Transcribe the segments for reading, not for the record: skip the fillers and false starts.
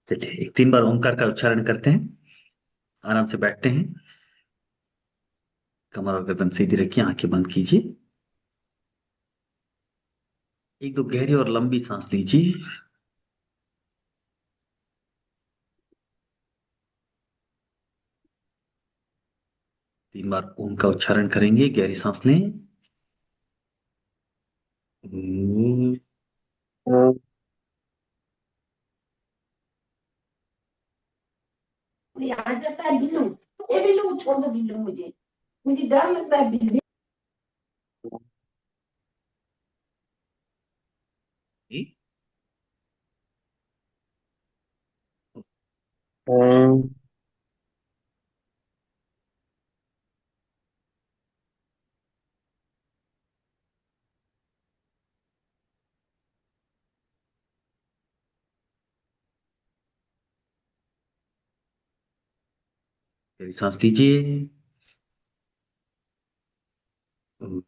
चलिए, एक 3 बार ओंकार का उच्चारण करते हैं। आराम से बैठते हैं। कमर और गर्दन सीधी रखिए, आंखें बंद कीजिए। एक दो गहरी और लंबी सांस लीजिए। 3 बार ओम का उच्चारण करेंगे, गहरी सांस लें। ओम। ये आ जाता है बिल्लू। ये बिल्लू छोड़ दो, बिल्लू मुझे मुझे डर लगता है बिल्लू। ओम। गहरी सांस लीजिए। ओम।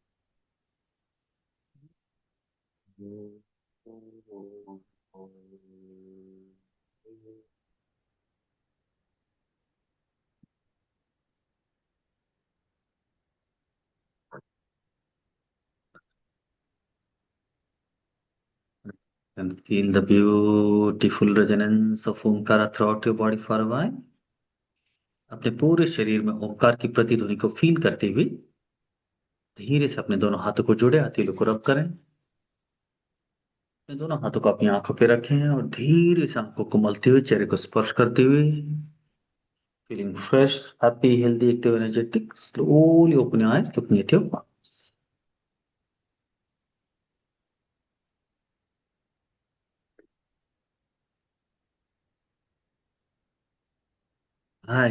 And feel the beautiful resonance of Omkara throughout your body for a while. अपने पूरे शरीर में ओंकार की प्रतिध्वनि को फील करते हुए धीरे से अपने दोनों हाथों को जोड़े, हथेलियों को रब करें। अपने दोनों हाथों को अपनी आंखों पे रखें और धीरे से आंखों को मलते हुए चेहरे को स्पर्श करते हुए feeling fresh, happy, healthy, active, energetic, slowly open your eyes, looking at your palms. Hi.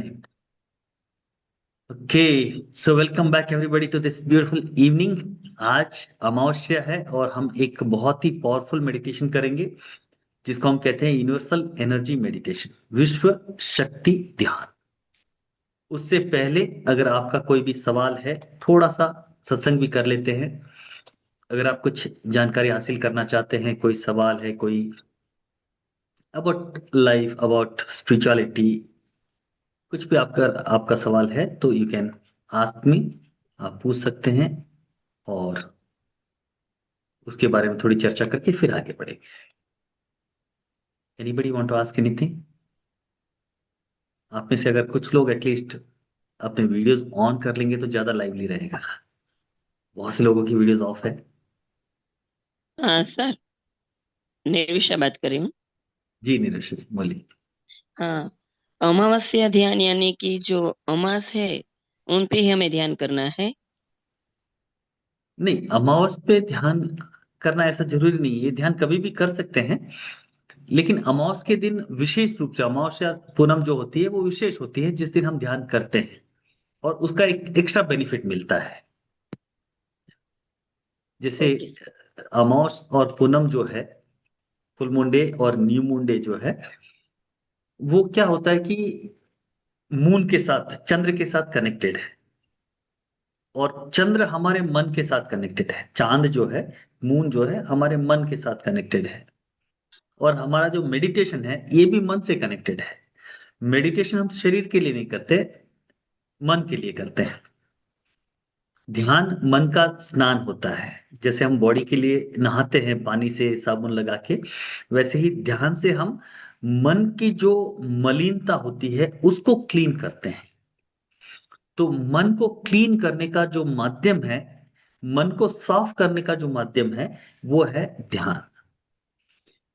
Okay. So welcome back everybody to this beautiful evening. आज अमावस्या है और हम एक बहुत ही पावरफुल मेडिटेशन करेंगे जिसको हम कहते हैं यूनिवर्सल एनर्जी मेडिटेशन, विश्व शक्ति ध्यान। उससे पहले अगर आपका कोई भी सवाल है, थोड़ा सा सत्संग भी कर लेते हैं। अगर आप कुछ जानकारी हासिल करना चाहते हैं, कोई सवाल है, कोई अबाउट लाइफ, अबाउट स्पिरिचुअलिटी, कुछ भी आपका आपका सवाल है तो यू कैन आस्क मी। आप पूछ सकते हैं और उसके बारे में थोड़ी चर्चा करके फिर आगे बढ़ेंगे। Anybody want to ask anything? आप में से अगर कुछ लोग एटलीस्ट अपने वीडियोस ऑन कर लेंगे तो ज्यादा लाइवली रहेगा। बहुत से लोगों की वीडियोस ऑफ है। हाँ सर, निर्विषा बात करें। जी नीरज जी, बोलिए। हाँ, अमावस्या ध्यान यानी कि जो अमास है उन पे ही हमें ध्यान करना है। नहीं, अमावस पे ध्यान करना ऐसा जरूरी नहीं है, ये ध्यान कभी भी कर सकते हैं। लेकिन अमावस के दिन विशेष रूप से, अमावस्या पूनम जो होती है वो विशेष होती है जिस दिन हम ध्यान करते हैं और उसका एक एक्स्ट्रा बेनिफिट मिलता है। जैसे ओके। अमावस और पूनम जो है, फुल मुंडे और न्यू मुंडे जो है, वो क्या होता है कि मून के साथ, चंद्र के साथ कनेक्टेड है। और चंद्र हमारे मन के साथ कनेक्टेड है, चांद जो है, मून जो है, हमारे मन के साथ कनेक्टेड है। और हमारा जो मेडिटेशन है ये भी मन से कनेक्टेड है। मेडिटेशन हम शरीर के लिए नहीं करते, मन के लिए करते हैं। ध्यान मन का स्नान होता है। जैसे हम बॉडी के लिए नहाते हैं पानी से साबुन लगा के, वैसे ही ध्यान से हम मन की जो मलिनता होती है उसको क्लीन करते हैं। तो मन को क्लीन करने का जो माध्यम है, मन को साफ करने का जो माध्यम है, वो है ध्यान।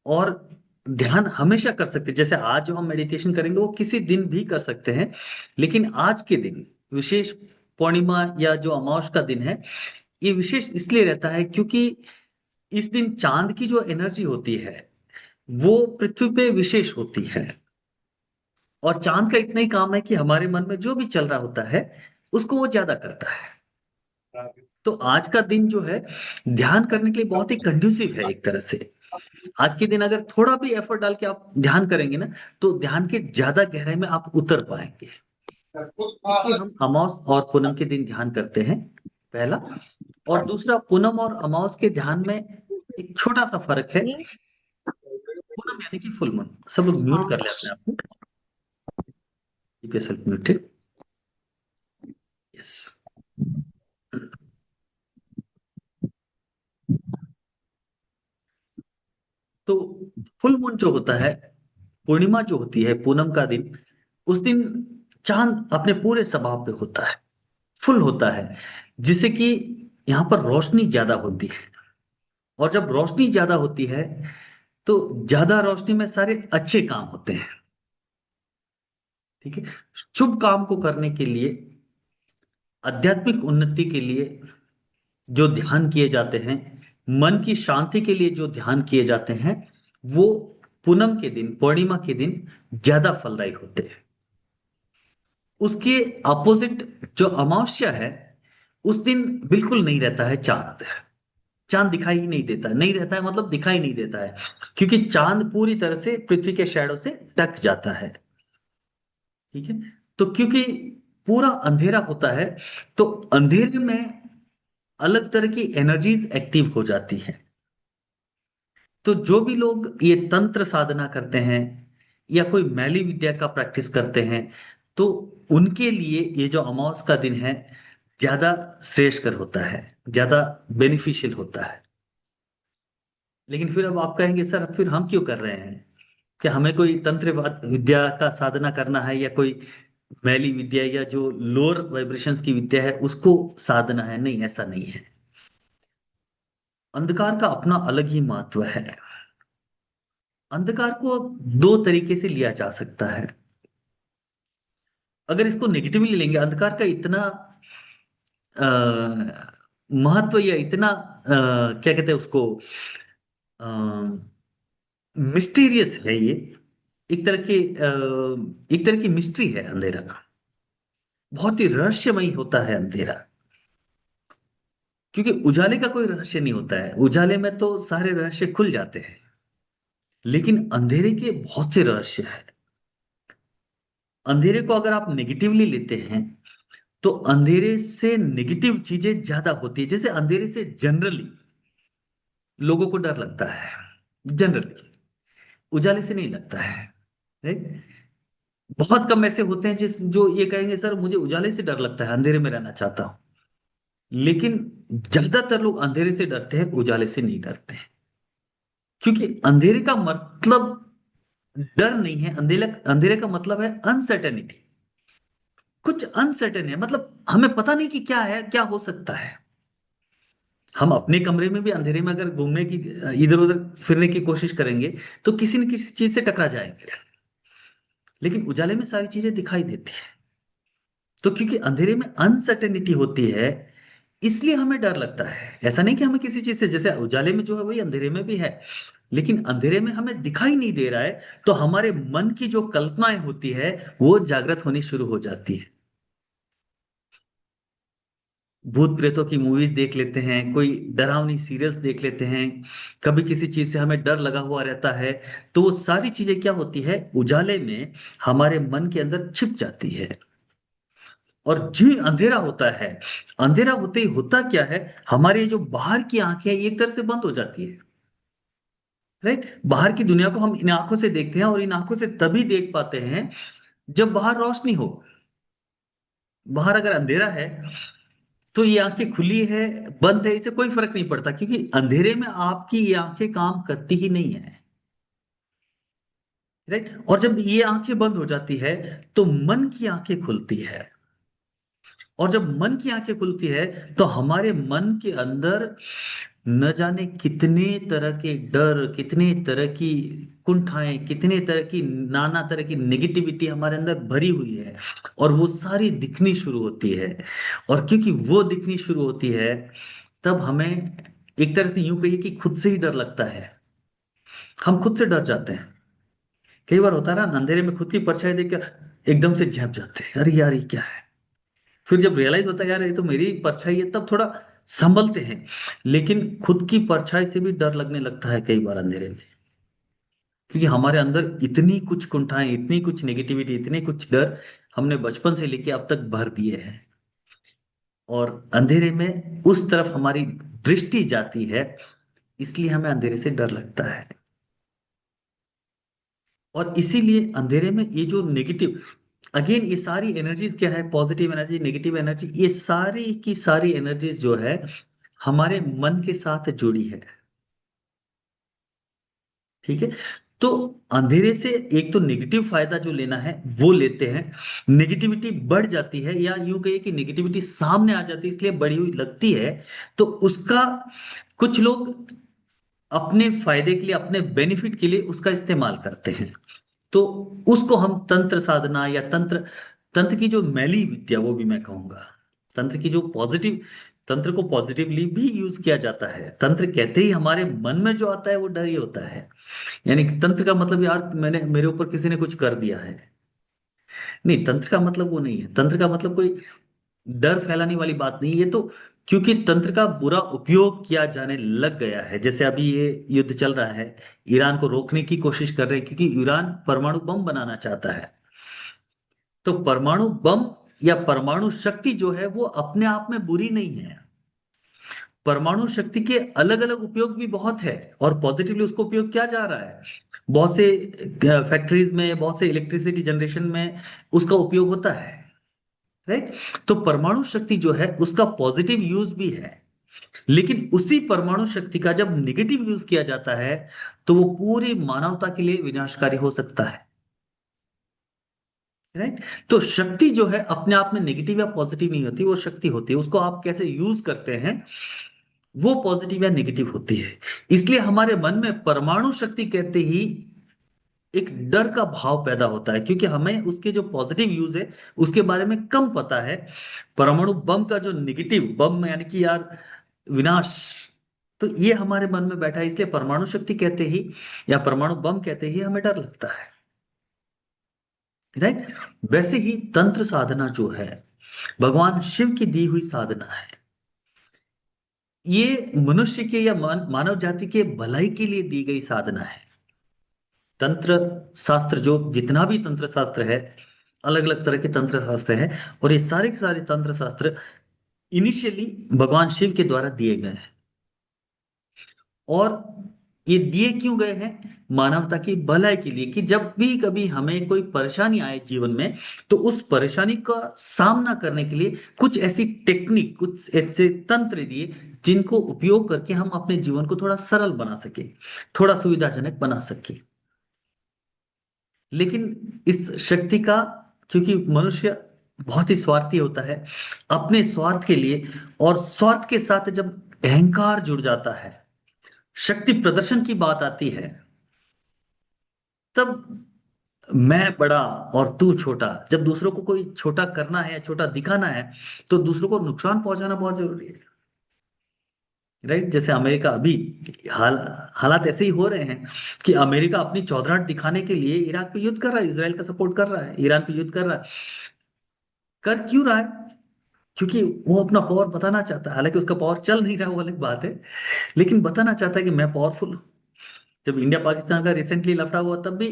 और ध्यान हमेशा कर सकते हैं। जैसे आज जो हम मेडिटेशन करेंगे वो किसी दिन भी कर सकते हैं, लेकिन आज के दिन विशेष, पूर्णिमा या जो अमावस का दिन है, ये विशेष इसलिए रहता है क्योंकि इस दिन चांद की जो एनर्जी होती है वो पृथ्वी पे विशेष होती है। और चांद का इतना ही काम है कि हमारे मन में जो भी चल रहा होता है उसको वो ज्यादा करता है। तो आज का दिन जो है ध्यान करने के लिए बहुत ही कंड्यूसिव है एक तरह से। आज के दिन अगर थोड़ा भी एफर्ट डाल के आप ध्यान करेंगे ना, तो ध्यान के ज्यादा गहराई में आप उतर पाएंगे। इसलिए हम अमावस और पूनम के दिन ध्यान करते हैं, पहला। और दूसरा, पूनम और अमावस के ध्यान में एक छोटा सा फर्क है। पूनम पूनम यानी कि फुल मून। सब लोग म्यूट कर ले अपने आप को, कीप योरसेल्फ म्यूटेड। यस। तो फुल मून जो होता है, पूर्णिमा जो होती है, पूनम का दिन, उस दिन चांद अपने पूरे स्वभाव पे होता है, फुल होता है, जिससे कि यहाँ पर रोशनी ज्यादा होती है। और जब रोशनी ज्यादा होती है तो ज्यादा रोशनी में सारे अच्छे काम होते हैं। ठीक है। शुभ काम को करने के लिए, आध्यात्मिक उन्नति के लिए जो ध्यान किए जाते हैं, मन की शांति के लिए जो ध्यान किए जाते हैं, वो पूनम के दिन, पूर्णिमा के दिन ज्यादा फलदायी होते हैं। उसके अपोजिट जो अमावस्या है, उस दिन बिल्कुल नहीं रहता है चांद। चांद दिखाई ही नहीं देता, नहीं रहता है मतलब दिखाई नहीं देता है, क्योंकि चांद पूरी तरह से पृथ्वी के शैडो से ढक जाता है। ठीक है। तो क्योंकि पूरा अंधेरा होता है, तो अंधेरे में अलग तरह की एनर्जीज एक्टिव हो जाती है। तो जो भी लोग ये तंत्र साधना करते हैं या कोई मैली विद्या का प्रैक्टिस करते हैं, तो उनके लिए ये जो अमावस का दिन है ज्यादा श्रेयस्कर होता है, ज्यादा बेनिफिशियल होता है। लेकिन फिर अब आप कहेंगे सर फिर हम क्यों कर रहे हैं, कि हमें कोई तंत्र विद्या का साधना करना है, या कोई मैली विद्या या जो लोअर वाइब्रेशंस की विद्या है उसको साधना है? नहीं, ऐसा नहीं है। अंधकार का अपना अलग ही महत्व है। अंधकार को दो तरीके से लिया जा सकता है। अगर इसको नेगेटिवली लेंगे, अंधकार का इतना महत्व, या इतना क्या कहते हैं उसको, मिस्टीरियस है ये। एक तरह की एक तरह की मिस्ट्री है अंधेरा। बहुत ही रहस्यमयी होता है अंधेरा, क्योंकि उजाले का कोई रहस्य नहीं होता है। उजाले में तो सारे रहस्य खुल जाते हैं, लेकिन अंधेरे के बहुत से रहस्य हैं। अंधेरे को अगर आप नेगेटिवली लेते हैं, तो अंधेरे से नेगेटिव चीजें ज्यादा होती है। जैसे अंधेरे से जनरली लोगों को डर लगता है, जनरली। उजाले से नहीं लगता है, राइट। बहुत कम ऐसे होते हैं जिस जो ये कहेंगे सर मुझे उजाले से डर लगता है, अंधेरे में रहना चाहता हूं। लेकिन ज्यादातर लोग अंधेरे से डरते हैं, उजाले से नहीं डरते हैं। क्योंकि अंधेरे का मतलब डर नहीं है। अंधेरे अंधेरे का मतलब है अनसर्टेनिटी। कुछ अनसर्टेन है, मतलब हमें पता नहीं कि क्या है, क्या हो सकता है। हम अपने कमरे में भी अंधेरे में अगर घूमने की, इधर उधर फिरने की कोशिश करेंगे, तो किसी न किसी चीज से टकरा जाएंगे। लेकिन उजाले में सारी चीजें दिखाई देती है। तो क्योंकि अंधेरे में अनसर्टेनिटी होती है, इसलिए हमें डर लगता है। ऐसा नहीं कि हमें किसी चीज से, जैसे उजाले में जो है वही अंधेरे में भी है, लेकिन अंधेरे में हमें दिखाई नहीं दे रहा है, तो हमारे मन की जो कल्पनाएं होती है वो जागृत होनी शुरू हो जाती है। भूत प्रेतों की मूवीज देख लेते हैं, कोई डरावनी सीरियल्स देख लेते हैं, कभी किसी चीज से हमें डर लगा हुआ रहता है, तो वो सारी चीजें क्या होती है, उजाले में हमारे मन के अंदर छिप जाती है। और जी अंधेरा होता है, अंधेरा होते ही होता क्या है, हमारी जो बाहर की आंखें हैं, एक तरह से बंद हो जाती है, राइट। बाहर की दुनिया को हम इन आंखों से देखते हैं, और इन आंखों से तभी देख पाते हैं जब बाहर रोशनी हो। बाहर अगर अंधेरा है तो ये आंखें खुली है, बंद है, इसे कोई फर्क नहीं पड़ता, क्योंकि अंधेरे में आपकी ये आंखें काम करती ही नहीं है, राइट। और जब ये आंखें बंद हो जाती है, तो मन की आंखें खुलती है। और जब मन की आंखें खुलती है, तो हमारे मन के अंदर न जाने कितने तरह के डर, कितने तरह की कुंठाएं, कितने तरह की नाना तरह की नेगेटिविटी हमारे अंदर भरी हुई है, और वो सारी दिखनी शुरू होती है। और क्योंकि वो दिखनी शुरू होती है, तब हमें एक तरह से यूं कहिए कि खुद से ही डर लगता है। हम खुद से डर जाते हैं। कई बार होता है ना, अंधेरे में खुद की परछाई देख कर एकदम से झप जाते हैं, अरे यार ये क्या है। फिर जब रियलाइज होता है यार ये तो मेरी परछाई है, तब थोड़ा संभलते हैं। लेकिन खुद की परछाई से भी डर लगने लगता है कई बार अंधेरे में, क्योंकि हमारे अंदर इतनी कुछ कुंठाएं, इतनी कुछ नेगेटिविटी, इतने कुछ डर हमने बचपन से लेके अब तक भर दिए हैं। और अंधेरे में उस तरफ हमारी दृष्टि जाती है, इसलिए हमें अंधेरे से डर लगता है। और इसीलिए अंधेरे में ये जो नेगेटिव, अगेन ये सारी एनर्जीज क्या है, पॉजिटिव एनर्जी, नेगेटिव एनर्जी, ये सारी की सारी एनर्जीज जो है हमारे मन के साथ जुड़ी है। ठीक है। तो अंधेरे से एक तो नेगेटिव फायदा जो लेना है वो लेते हैं, नेगेटिविटी बढ़ जाती है, या यूं कहिए कि नेगेटिविटी सामने आ जाती है इसलिए बढ़ी हुई लगती है। तो उसका कुछ लोग अपने फायदे के लिए, अपने बेनिफिट के लिए उसका इस्तेमाल करते हैं। तो उसको हम तंत्र साधना या तंत्र, तंत्र की जो मैली विद्या वो भी मैं कहूंगा, तंत्र की जो पॉजिटिव, तंत्र को पॉजिटिवली भी यूज किया जाता है। तंत्र कहते ही हमारे मन में जो आता है वो डर ही होता है। यानी कि तंत्र का मतलब यार मैंने, मेरे ऊपर किसी ने कुछ कर दिया है, नहीं, तंत्र का मतलब वो नहीं है। तंत्र का मतलब कोई डर फैलाने वाली बात नहीं, ये तो क्योंकि तंत्र का बुरा उपयोग किया जाने लग गया है। जैसे अभी ये युद्ध चल रहा है, ईरान को रोकने की कोशिश कर रहे हैं क्योंकि ईरान परमाणु बम बनाना चाहता है। तो परमाणु बम या परमाणु शक्ति जो है वो अपने आप में बुरी नहीं है। परमाणु शक्ति के अलग अलग उपयोग भी बहुत है, और पॉजिटिवली उसको उपयोग किया जा रहा है। बहुत से फैक्ट्रीज में, बहुत से इलेक्ट्रिसिटी जनरेशन में उसका उपयोग होता है। राइट। तो परमाणु शक्ति जो है उसका पॉजिटिव यूज भी है, लेकिन उसी परमाणु शक्ति का जब निगेटिव यूज किया जाता है तो वो पूरी मानवता के लिए विनाशकारी हो सकता है। राइट। तो शक्ति जो है अपने आप में नेगेटिव या पॉजिटिव नहीं होती, वो शक्ति होती है, उसको आप कैसे यूज करते हैं वो पॉजिटिव या नेगेटिव होती है। इसलिए हमारे मन में परमाणु शक्ति कहते ही एक डर का भाव पैदा होता है, क्योंकि हमें उसके जो पॉजिटिव यूज है उसके बारे में कम पता है। परमाणु बम का जो नेगेटिव बम यानी कि यार विनाश, तो ये हमारे मन में बैठा है, इसलिए परमाणु शक्ति कहते ही या परमाणु बम कहते ही हमें डर लगता है। राइट। वैसे ही तंत्र साधना जो है भगवान शिव की दी हुई साधना है। ये मनुष्य के या मानव जाति के भलाई के लिए दी गई साधना है। तंत्र शास्त्र जो जितना भी तंत्र शास्त्र है, अलग अलग तरह के तंत्र शास्त्र है, और ये सारे के सारे तंत्र शास्त्र इनिशियली भगवान शिव के द्वारा दिए गए हैं। और ये दिए क्यों गए हैं? मानवता की भलाई के लिए, कि जब भी कभी हमें कोई परेशानी आए जीवन में, तो उस परेशानी का सामना करने के लिए कुछ ऐसी टेक्निक, कुछ ऐसे तंत्र दिए जिनको उपयोग करके हम अपने जीवन को थोड़ा सरल बना सके, थोड़ा सुविधाजनक बना सके। लेकिन इस शक्ति का, क्योंकि मनुष्य बहुत ही स्वार्थी होता है, अपने स्वार्थ के लिए, और स्वार्थ के साथ जब अहंकार जुड़ जाता है, शक्ति प्रदर्शन की बात आती है, तब मैं बड़ा और तू छोटा, जब दूसरों को कोई छोटा करना है, छोटा दिखाना है, तो दूसरों को नुकसान पहुंचाना बहुत जरूरी है। राइट। जैसे अमेरिका अभी हालात ऐसे ही हो रहे हैं कि अमेरिका अपनी चौधराहट दिखाने के लिए इराक पे युद्ध कर रहा है, इसराइल का सपोर्ट कर रहा है, ईरान पे युद्ध कर रहा है। कर क्यों रहा है? क्योंकि वो अपना पावर बताना चाहता है, हालांकि उसका पावर चल नहीं रहा, वो अलग बात है, लेकिन बताना चाहता है कि मैं पावरफुल हूँ। जब इंडिया पाकिस्तान का रिसेंटली लफड़ा हुआ तब भी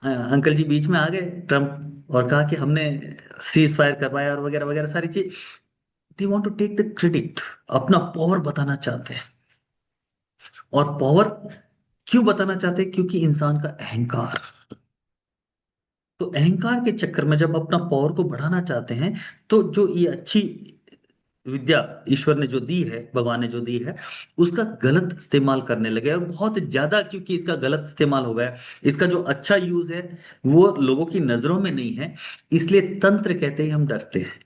अंकल जी बीच में आ गए ट्रम्प, और कहा कि हमने सीज फायर करवाया और वगैरह वगैरह सारी चीज। They want to take the credit, अपना पावर बताना चाहते हैं। और पावर क्यों बताना चाहते हैं? क्योंकि इंसान का अहंकार, तो अहंकार के चक्कर में जब अपना पावर को बढ़ाना चाहते हैं, तो जो ये अच्छी विद्या ईश्वर ने जो दी है, भगवान ने जो दी है, उसका गलत इस्तेमाल करने लगे, और बहुत ज्यादा, क्योंकि इसका गलत इस्तेमाल हो गया, इसका जो अच्छा यूज है वो लोगों की नजरों में नहीं है, इसलिए तंत्र कहते ही हम डरते हैं।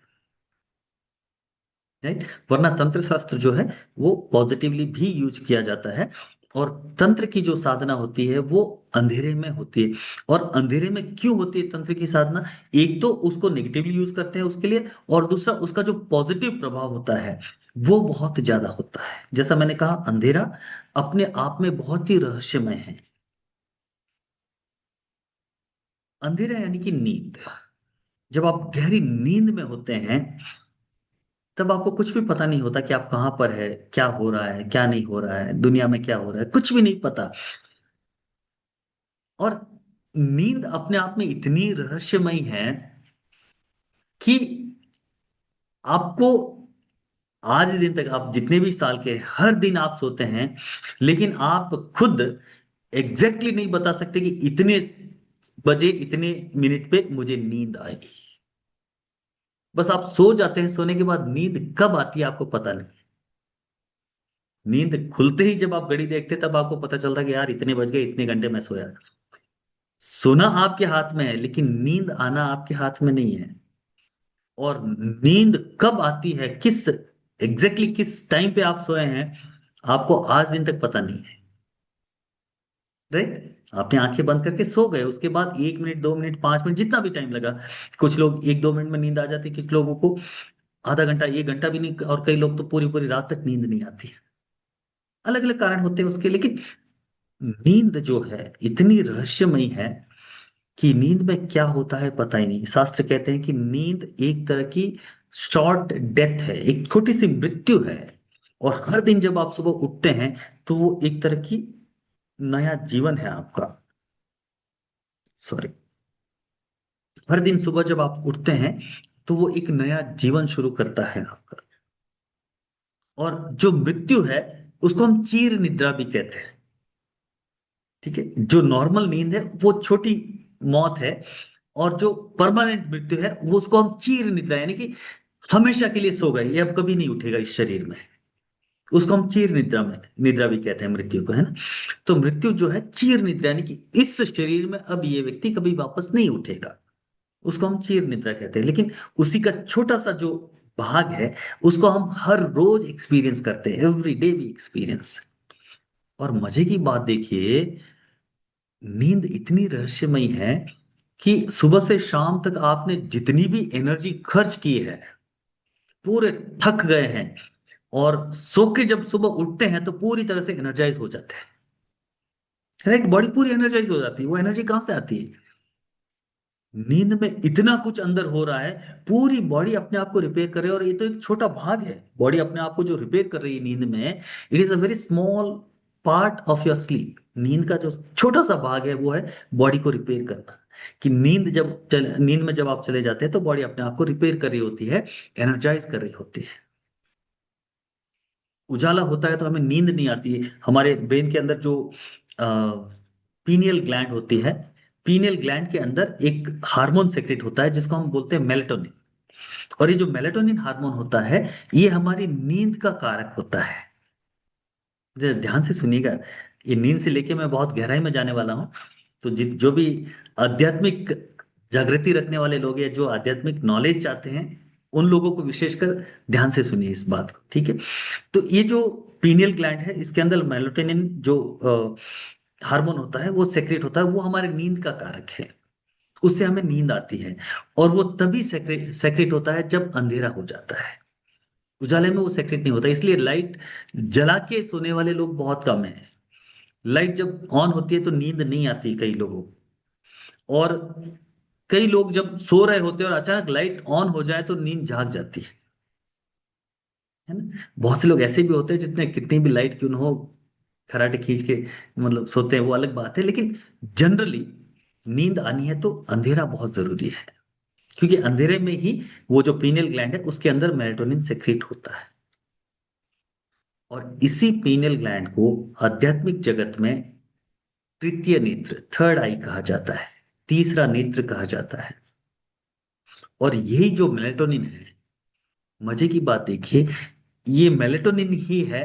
राइट। वरना तंत्र शास्त्र जो है वो पॉजिटिवली भी यूज किया जाता है। और तंत्र की जो साधना होती है वो अंधेरे में होती है। और अंधेरे में क्यों होती है तंत्र की साधना? एक तो उसको नेगेटिवली यूज करते हैं उसके लिए, और दूसरा उसका जो पॉजिटिव प्रभाव होता है वो बहुत ज्यादा होता है। जैसा मैंने कहा, अंधेरा अपने आप में बहुत ही रहस्यमय है। अंधेरा यानी कि नींद। जब आप गहरी नींद में होते हैं तब आपको कुछ भी पता नहीं होता कि आप कहाँ पर है, क्या हो रहा है, क्या नहीं हो रहा है, दुनिया में क्या हो रहा है, कुछ भी नहीं पता। और नींद अपने आप में इतनी रहस्यमयी है कि आपको आज दिन तक, आप जितने भी साल के, हर दिन आप सोते हैं, लेकिन आप खुद एग्जैक्टली नहीं बता सकते कि इतने बजे इतने मिनट पे मुझे नींद आएगी। बस आप सो जाते हैं, सोने के बाद नींद कब आती है आपको पता नहीं। नींद खुलते ही जब आप घड़ी देखते तब आपको पता चलता कि यार इतने बज गए, इतने घंटे मैं सोया। सोना आपके हाथ में है, लेकिन नींद आना आपके हाथ में नहीं है। और नींद कब आती है, किस टाइम पे आप सोए हैं, आपको आज दिन तक पता नहीं है। राइट, आपने आंखें बंद करके सो गए, उसके बाद 1 मिनट, 2 मिनट, 5 मिनट, जितना भी टाइम लगा। कुछ लोग 1-2 मिनट में नींद आ जाती है, कुछ लोगों को आधा घंटा, 1 घंटा भी नहीं, और कई लोग तो पूरी पूरी रात तक नींद नहीं आती है। अलग अलग कारण होते हैं उसके, लेकिन नींद जो है इतनी रहस्यमयी है कि नींद में क्या होता है पता ही नहीं। शास्त्र कहते हैं कि नींद एक तरह की शॉर्ट डेथ है, एक छोटी सी मृत्यु है। और हर दिन जब आप सुबह उठते हैं तो वो एक तरह की नया जीवन है आपका। सॉरी, हर दिन सुबह जब आप उठते हैं तो वो एक नया जीवन शुरू करता है आपका। और जो मृत्यु है उसको हम चीर निद्रा भी कहते हैं। ठीक है, जो नॉर्मल नींद है वो छोटी मौत है, और जो परमानेंट मृत्यु है वो उसको हम चीर निद्रा, यानी कि हमेशा के लिए सो गए, ये अब कभी नहीं उठेगा इस शरीर में, उसको हम चीर निद्रा में निद्रा भी कहते हैं मृत्यु को, है ना। तो मृत्यु जो है चीर निद्रा, यानी कि इस शरीर में अब ये व्यक्ति कभी वापस नहीं उठेगा, उसको हम चीर निद्रा कहते हैं। लेकिन उसी का छोटा सा जो भाग है उसको हम हर रोज एक्सपीरियंस करते हैं, एवरी डे भी एक्सपीरियंस। और मजे की बात देखिए, नींद इतनी रहस्यमयी है कि सुबह से शाम तक आपने जितनी भी एनर्जी खर्च की है, पूरे थक गए हैं, और सो के जब सुबह उठते हैं तो पूरी तरह से एनर्जाइज हो जाते हैं। राइट, बॉडी पूरी एनर्जाइज हो जाती है। वो एनर्जी कहां से आती है? नींद में इतना कुछ अंदर हो रहा है, पूरी बॉडी अपने आप को रिपेयर कर रही है। और ये तो एक छोटा भाग है, बॉडी अपने आप को जो रिपेयर कर रही है नींद में, it is a very small part of your sleep. नींद का जो छोटा सा भाग है वो है बॉडी को रिपेयर करना। कि नींद में जब आप चले जाते हैं तो बॉडी अपने आप को रिपेयर कर रही होती है, एनर्जाइज कर रही होती है। उजाला होता है तो हमें नींद नहीं आती है। हमारे ब्रेन के अंदर जो पीनियल ग्लैंड होती है, पीनियल ग्लैंड के अंदर एक हार्मोन सेक्रेट होता है जिसको हम बोलते हैं मेलेटोनिन। और ये जो मेलेटोनिन हार्मोन होता है, ये हमारी नींद का कारक होता है। जरा ध्यान से सुनिएगा, ये नींद से लेके मैं बहुत गहराई में जाने वाला हूँ। तो जो भी आध्यात्मिक जागृति रखने वाले लोग, या जो आध्यात्मिक नॉलेज चाहते हैं, उन लोगों को विशेषकर ध्यान से सुनिए इस बात को, ठीक है। तो ये जो पीनियल ग्लैंड है, इसके अंदर मेलेटोनिन जो हार्मोन होता है वो सेक्रेट होता है, वो हमारे नींद का कारक है। उससे हमें नींद आती है। और वो तभी सेक्रेट होता है जब अंधेरा हो जाता है। उजाले में वो सेक्रेट नहीं होता, इसलिए लाइट जला के सोने वाले लोग बहुत कम हैं। लाइट जब ऑन होती है तो नींद नहीं आती कई लोगों को। और कई लोग जब सो रहे होते हैं और अचानक लाइट ऑन हो जाए तो नींद झाग जाती है ना। बहुत से लोग ऐसे भी होते हैं जितने कितनी भी लाइट क्यों ना हो, खराटे खींच के मतलब सोते हैं, वो अलग बात है। लेकिन जनरली नींद आनी है तो अंधेरा बहुत जरूरी है, क्योंकि अंधेरे में ही वो जो पीनियल ग्लैंड है उसके अंदर मेलेटोनिन सेक्रेट होता है। और इसी पीनियल ग्लैंड को आध्यात्मिक जगत में तृतीय नेत्र, थर्ड आई कहा जाता है, तीसरा नेत्र कहा जाता है। और यही जो मेलेटोनिन है, मजे की बात देखिए, ये मेलेटोनिन ही है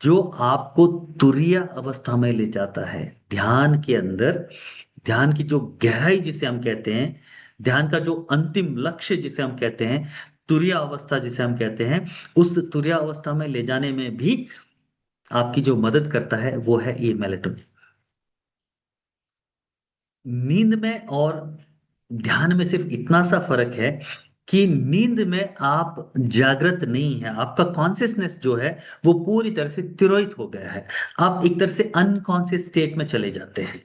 जो आपको तुरीय अवस्था में ले जाता है, ध्यान के अंदर। ध्यान की जो गहराई जिसे हम कहते हैं, ध्यान का जो अंतिम लक्ष्य जिसे हम कहते हैं, तुरीय अवस्था जिसे हम कहते हैं, उस तुरीय अवस्था में ले जाने में भी आपकी जो मदद करता है वो है ये मेलेटोनिन। नींद में और ध्यान में सिर्फ इतना सा फर्क है कि नींद में आप जागृत नहीं है, आपका कॉन्शियसनेस जो है वो पूरी तरह से तिरोहित हो गया है। आप एक तरह से अनकॉन्शियस स्टेट में चले जाते हैं।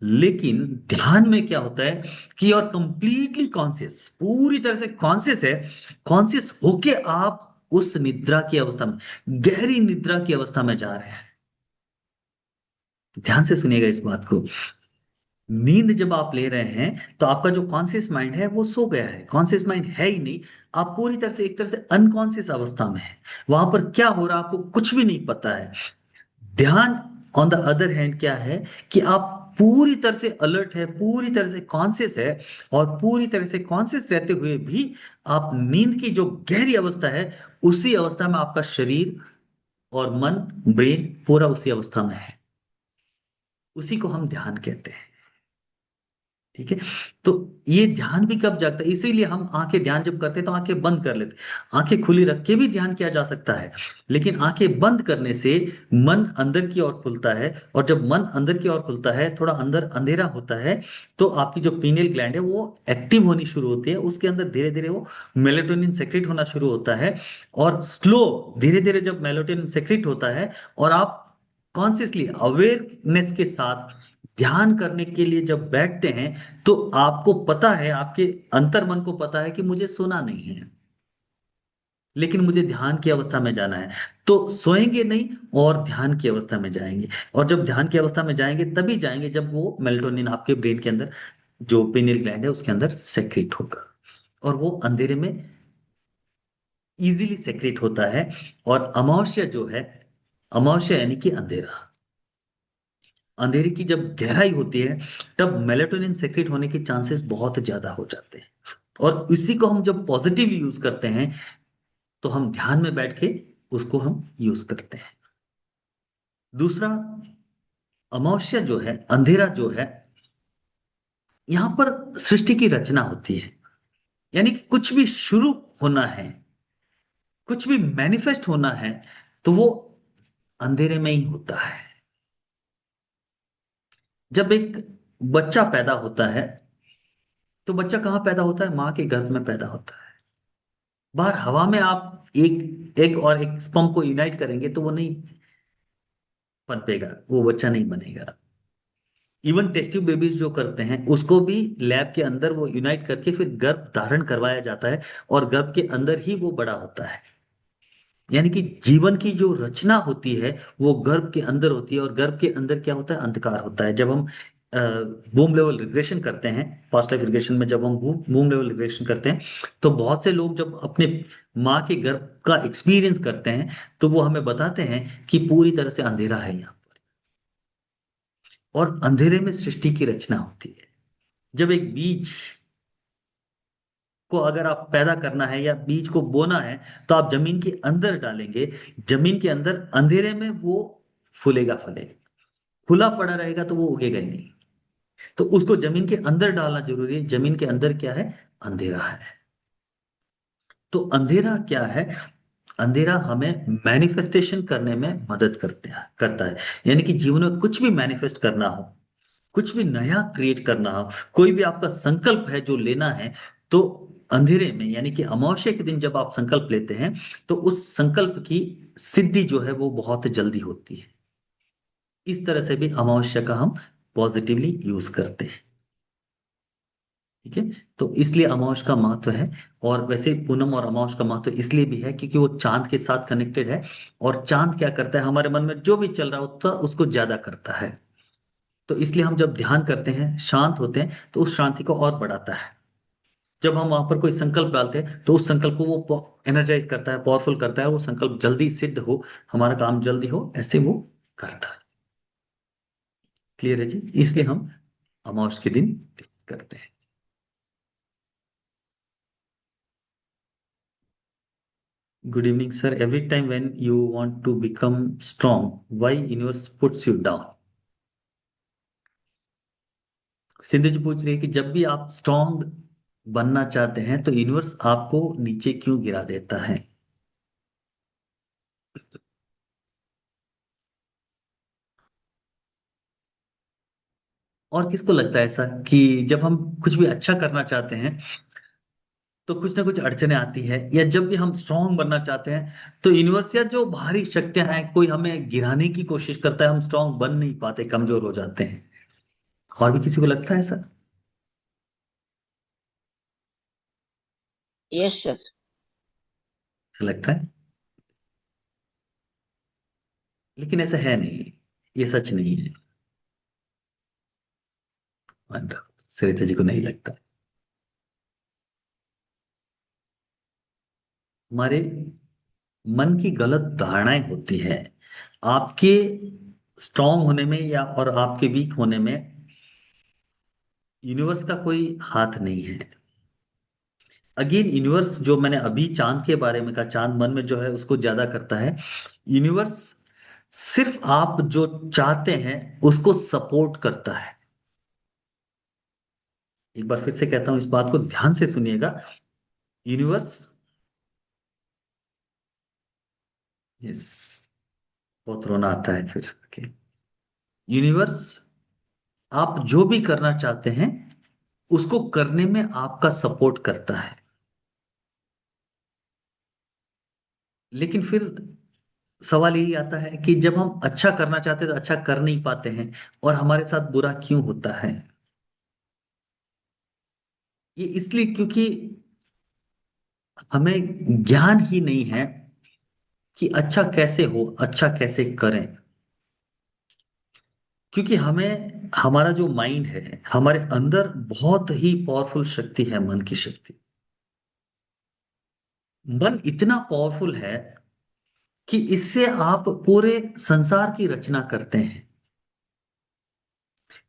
लेकिन ध्यान में क्या होता है कि और कंप्लीटली कॉन्शियस, पूरी तरह से कॉन्शियस है। कॉन्शियस होके आप उस निद्रा की अवस्था में, गहरी निद्रा की अवस्था में जा रहे हैं। ध्यान से सुनिएगा इस बात को। नींद जब आप ले रहे हैं तो आपका जो कॉन्शियस माइंड है वो सो गया है, कॉन्शियस माइंड है ही नहीं। आप पूरी तरह से एक तरह से अनकॉन्शियस अवस्था में है। वहां पर क्या हो रहा है आपको कुछ भी नहीं पता है। ध्यान ऑन द अदर हैंड क्या है कि आप पूरी तरह से अलर्ट है, पूरी तरह से कॉन्शियस है, और पूरी तरह से कॉन्शियस रहते हुए भी आप नींद की जो गहरी अवस्था है, उसी अवस्था में आपका शरीर और मन, ब्रेन पूरा उसी अवस्था में है। उसी को हम ध्यान कहते हैं। ठीक है। तो ये ध्यान भी कब जागता है, इसीलिए हम आंखें, ध्यान जब करते हैं तो आंखें बंद कर लेते हैं। आंखें खुली रख के भी ध्यान किया जा सकता है, लेकिन आंखें बंद करने से मन अंदर की ओर खुलता है, और जब मन अंदर की ओर खुलता है, थोड़ा अंदर अंधेरा होता है, तो आपकी जो पीनियल ग्लैंड है वो एक्टिव होनी शुरू होती है। उसके अंदर धीरे धीरे वो मेलेटोनिन सेक्रेट होना शुरू होता है, और स्लो धीरे धीरे जब मेलेटोनिन सेक्रेट होता है, और आप कॉन्शियसली अवेयरनेस के साथ ध्यान करने के लिए जब बैठते हैं, तो आपको पता है, आपके अंतर मन को पता है कि मुझे सोना नहीं है, लेकिन मुझे ध्यान की अवस्था में जाना है। तो सोएंगे नहीं, और ध्यान की अवस्था में जाएंगे। और जब ध्यान की अवस्था में जाएंगे तभी जाएंगे जब वो मेलेटोनिन आपके ब्रेन के अंदर, जो पिनियल ग्लैंड है उसके अंदर सेक्रेट होगा, और वो अंधेरे में इजीली सेक्रेट होता है। और अमावस्या जो है, अमावस्या यानी कि अंधेरा, अंधेरे की जब गहराई होती है, तब मेलेटोनिन सेक्रेट होने के चांसेस बहुत ज्यादा हो जाते हैं। और इसी को हम जब पॉजिटिवली यूज करते हैं, तो हम ध्यान में बैठ के उसको हम यूज करते हैं। दूसरा, अमावस्या जो है, अंधेरा जो है, यहां पर सृष्टि की रचना होती है। यानी कि कुछ भी शुरू होना है, कुछ भी मैनिफेस्ट होना है, तो वो अंधेरे में ही होता है। जब एक बच्चा पैदा होता है, तो बच्चा कहाँ पैदा होता है? माँ के गर्भ में पैदा होता है। बाहर हवा में आप एक एग और एक स्पर्म को यूनाइट करेंगे तो वो नहीं पनपेगा, वो बच्चा नहीं बनेगा। इवन टेस्ट ट्यूब बेबीज जो करते हैं, उसको भी लैब के अंदर वो यूनाइट करके फिर गर्भ धारण करवाया जाता है, और गर्भ के अंदर ही वो बड़ा होता है। यानी कि जीवन की जो रचना होती है, वो गर्भ के अंदर होती है, और गर्भ के अंदर क्या होता है? अंधकार होता है। जब हम बूम लेवल रिग्रेशन करते हैं, पास्ट लाइफ रिग्रेशन में जब हम बूम लेवल रिग्रेशन करते हैं, तो बहुत से लोग जब अपने माँ के गर्भ का एक्सपीरियंस करते हैं, तो वो हमें बताते हैं कि पूरी तरह से अंधेरा है यहाँ पर, और अंधेरे में सृष्टि की रचना होती है। जब एक बीज को अगर आप पैदा करना है या बीज को बोना है, तो आप जमीन के अंदर डालेंगे। जमीन के अंदर अंधेरे में वो फूलेगा, फलेगा। खुला पड़ा रहेगा तो वो उगेगा ही नहीं। तो उसको जमीन के अंदर डालना जरूरी है। जमीन के अंदर क्या है? अंधेरा है। तो अंधेरा क्या है? अंधेरा हमें मैनिफेस्टेशन करने में मदद करता है। यानी कि जीवन में कुछ भी मैनिफेस्ट करना हो, कुछ भी नया क्रिएट करना हो, कोई भी आपका संकल्प है जो लेना है, तो अंधेरे में यानी कि अमावस्या के दिन जब आप संकल्प लेते हैं, तो उस संकल्प की सिद्धि जो है वो बहुत जल्दी होती है। इस तरह से भी अमावस्या का हम पॉजिटिवली यूज करते हैं। ठीक है। तो इसलिए अमावस्या का महत्व है। और वैसे पूनम और अमावस्या का महत्व इसलिए भी है क्योंकि वो चांद के साथ कनेक्टेड है, और चांद क्या करता है? हमारे मन में जो भी चल रहा होता है उसको ज्यादा करता है। तो इसलिए हम जब ध्यान करते हैं, शांत होते हैं, तो उस शांति को और बढ़ाता है। जब हम वहां पर कोई संकल्प डालते हैं, तो उस संकल्प को वो एनर्जाइज करता है, पावरफुल करता है। वो संकल्प जल्दी सिद्ध हो, हमारा काम जल्दी हो, ऐसे वो करता है। क्लियर है जी? इसलिए हम अमावस्या के दिन करते हैं। Good evening sir. Every time when you want to become strong, why universe puts you down? Sindhu ji पूछ रही है कि जब भी आप स्ट्रांग बनना चाहते हैं, तो यूनिवर्स आपको नीचे क्यों गिरा देता है? और किसको लगता है ऐसा कि जब हम कुछ भी अच्छा करना चाहते हैं, तो कुछ ना कुछ अड़चने आती है, या जब भी हम स्ट्रांग बनना चाहते हैं, तो यूनिवर्स या जो बाहरी शक्तियां हैं, कोई हमें गिराने की कोशिश करता है, हम स्ट्रांग बन नहीं पाते, कमजोर हो जाते हैं। और भी किसी को लगता है ऐसा? Yes sir. ऐसा लगता है, लेकिन ऐसा है नहीं। ये सच नहीं है। वंडर, सरिता जी को नहीं लगता। हमारे मन की गलत धारणाएं होती है। आपके स्ट्रांग होने में या और आपके वीक होने में यूनिवर्स का कोई हाथ नहीं है। अगेन यूनिवर्स, जो मैंने अभी चांद के बारे में कहा, चांद मन में जो है उसको ज्यादा करता है। यूनिवर्स सिर्फ आप जो चाहते हैं उसको सपोर्ट करता है। एक बार फिर से कहता हूं, इस बात को ध्यान से सुनिएगा। यूनिवर्स, यस, बहुत रोना आता है फिर। ओके। यूनिवर्स आप जो भी करना चाहते हैं उसको करने में आपका सपोर्ट करता है। लेकिन फिर सवाल यही आता है कि जब हम अच्छा करना चाहते हैं तो अच्छा कर नहीं पाते हैं, और हमारे साथ बुरा क्यों होता है? ये इसलिए क्योंकि हमें ज्ञान ही नहीं है कि अच्छा कैसे हो, अच्छा कैसे करें। क्योंकि हमें, हमारा जो माइंड है, हमारे अंदर बहुत ही पावरफुल शक्ति है, मन की शक्ति। मन इतना पावरफुल है कि इससे आप पूरे संसार की रचना करते हैं।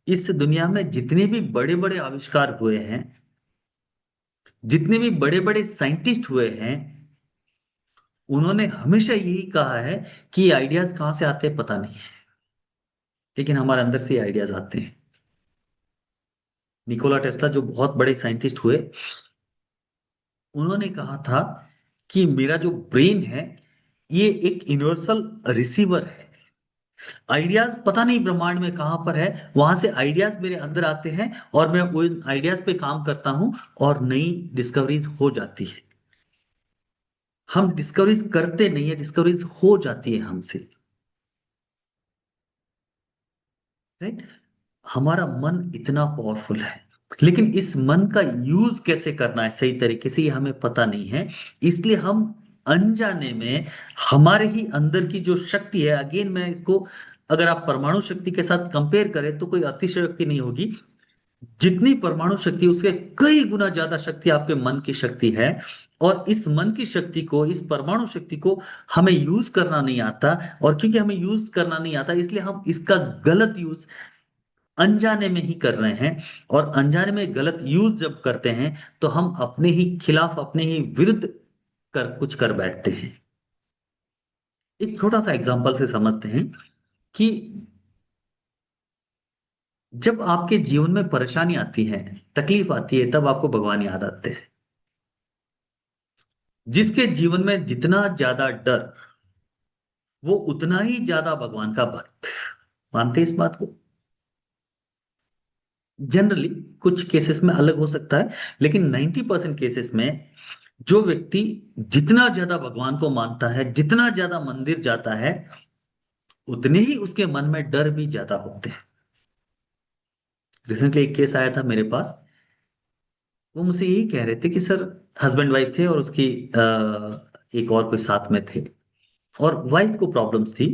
इस दुनिया में जितने भी बड़े बड़े आविष्कार हुए हैं, जितने भी बड़े बड़े साइंटिस्ट हुए हैं, उन्होंने हमेशा यही कहा है कि आइडियाज कहाँ से आते हैं पता नहीं है, लेकिन हमारे अंदर से आइडियाज आते हैं। निकोला टेस्ला जो बहुत बड़े साइंटिस्ट हुए, उन्होंने कहा था कि मेरा जो ब्रेन है ये एक यूनिवर्सल रिसीवर है। आइडियाज पता नहीं ब्रह्मांड में कहाँ पर है, वहां से आइडियाज मेरे अंदर आते हैं और मैं उन आइडियाज पे काम करता हूं और नई डिस्कवरीज हो जाती है। हम डिस्कवरीज करते नहीं है, डिस्कवरीज हो जाती है हमसे। राइट। हमारा मन इतना पावरफुल है, लेकिन इस मन का यूज कैसे करना है सही तरीके से, ये हमें पता नहीं है। इसलिए हम अनजाने में हमारे ही अंदर की जो शक्ति है, अगेन मैं इसको, अगर आप परमाणु शक्ति के साथ कंपेयर करें तो कोई अतिशयोक्ति नहीं होगी। जितनी परमाणु शक्ति उसके कई गुना ज्यादा शक्ति आपके मन की शक्ति है। और इस मन की शक्ति को, इस परमाणु शक्ति को हमें यूज करना नहीं आता। और क्योंकि हमें यूज करना नहीं आता, इसलिए हम इसका गलत यूज अनजाने में ही कर रहे हैं। और अनजाने में गलत यूज जब करते हैं तो हम अपने ही खिलाफ, अपने ही विरुद्ध कुछ कर बैठते हैं। एक छोटा सा एग्जांपल से समझते हैं कि जब आपके जीवन में परेशानी आती है, तकलीफ आती है, तब आपको भगवान याद आते हैं। जिसके जीवन में जितना ज्यादा डर, वो उतना ही ज्यादा भगवान का भक्त। मानते हैं इस बात को? जनरली कुछ केसेस में अलग हो सकता है, लेकिन 90% केसेस में जो व्यक्ति जितना ज्यादा भगवान को मानता है, जितना ज्यादा मंदिर जाता है, उतने ही उसके मन में डर भी ज्यादा होते हैं। रिसेंटली एक केस आया था मेरे पास। वो मुझसे यही कह रहे थे कि सर, हस्बैंड वाइफ थे और उसकी एक और कोई साथ में थे, और वाइफ को प्रॉब्लम्स थी।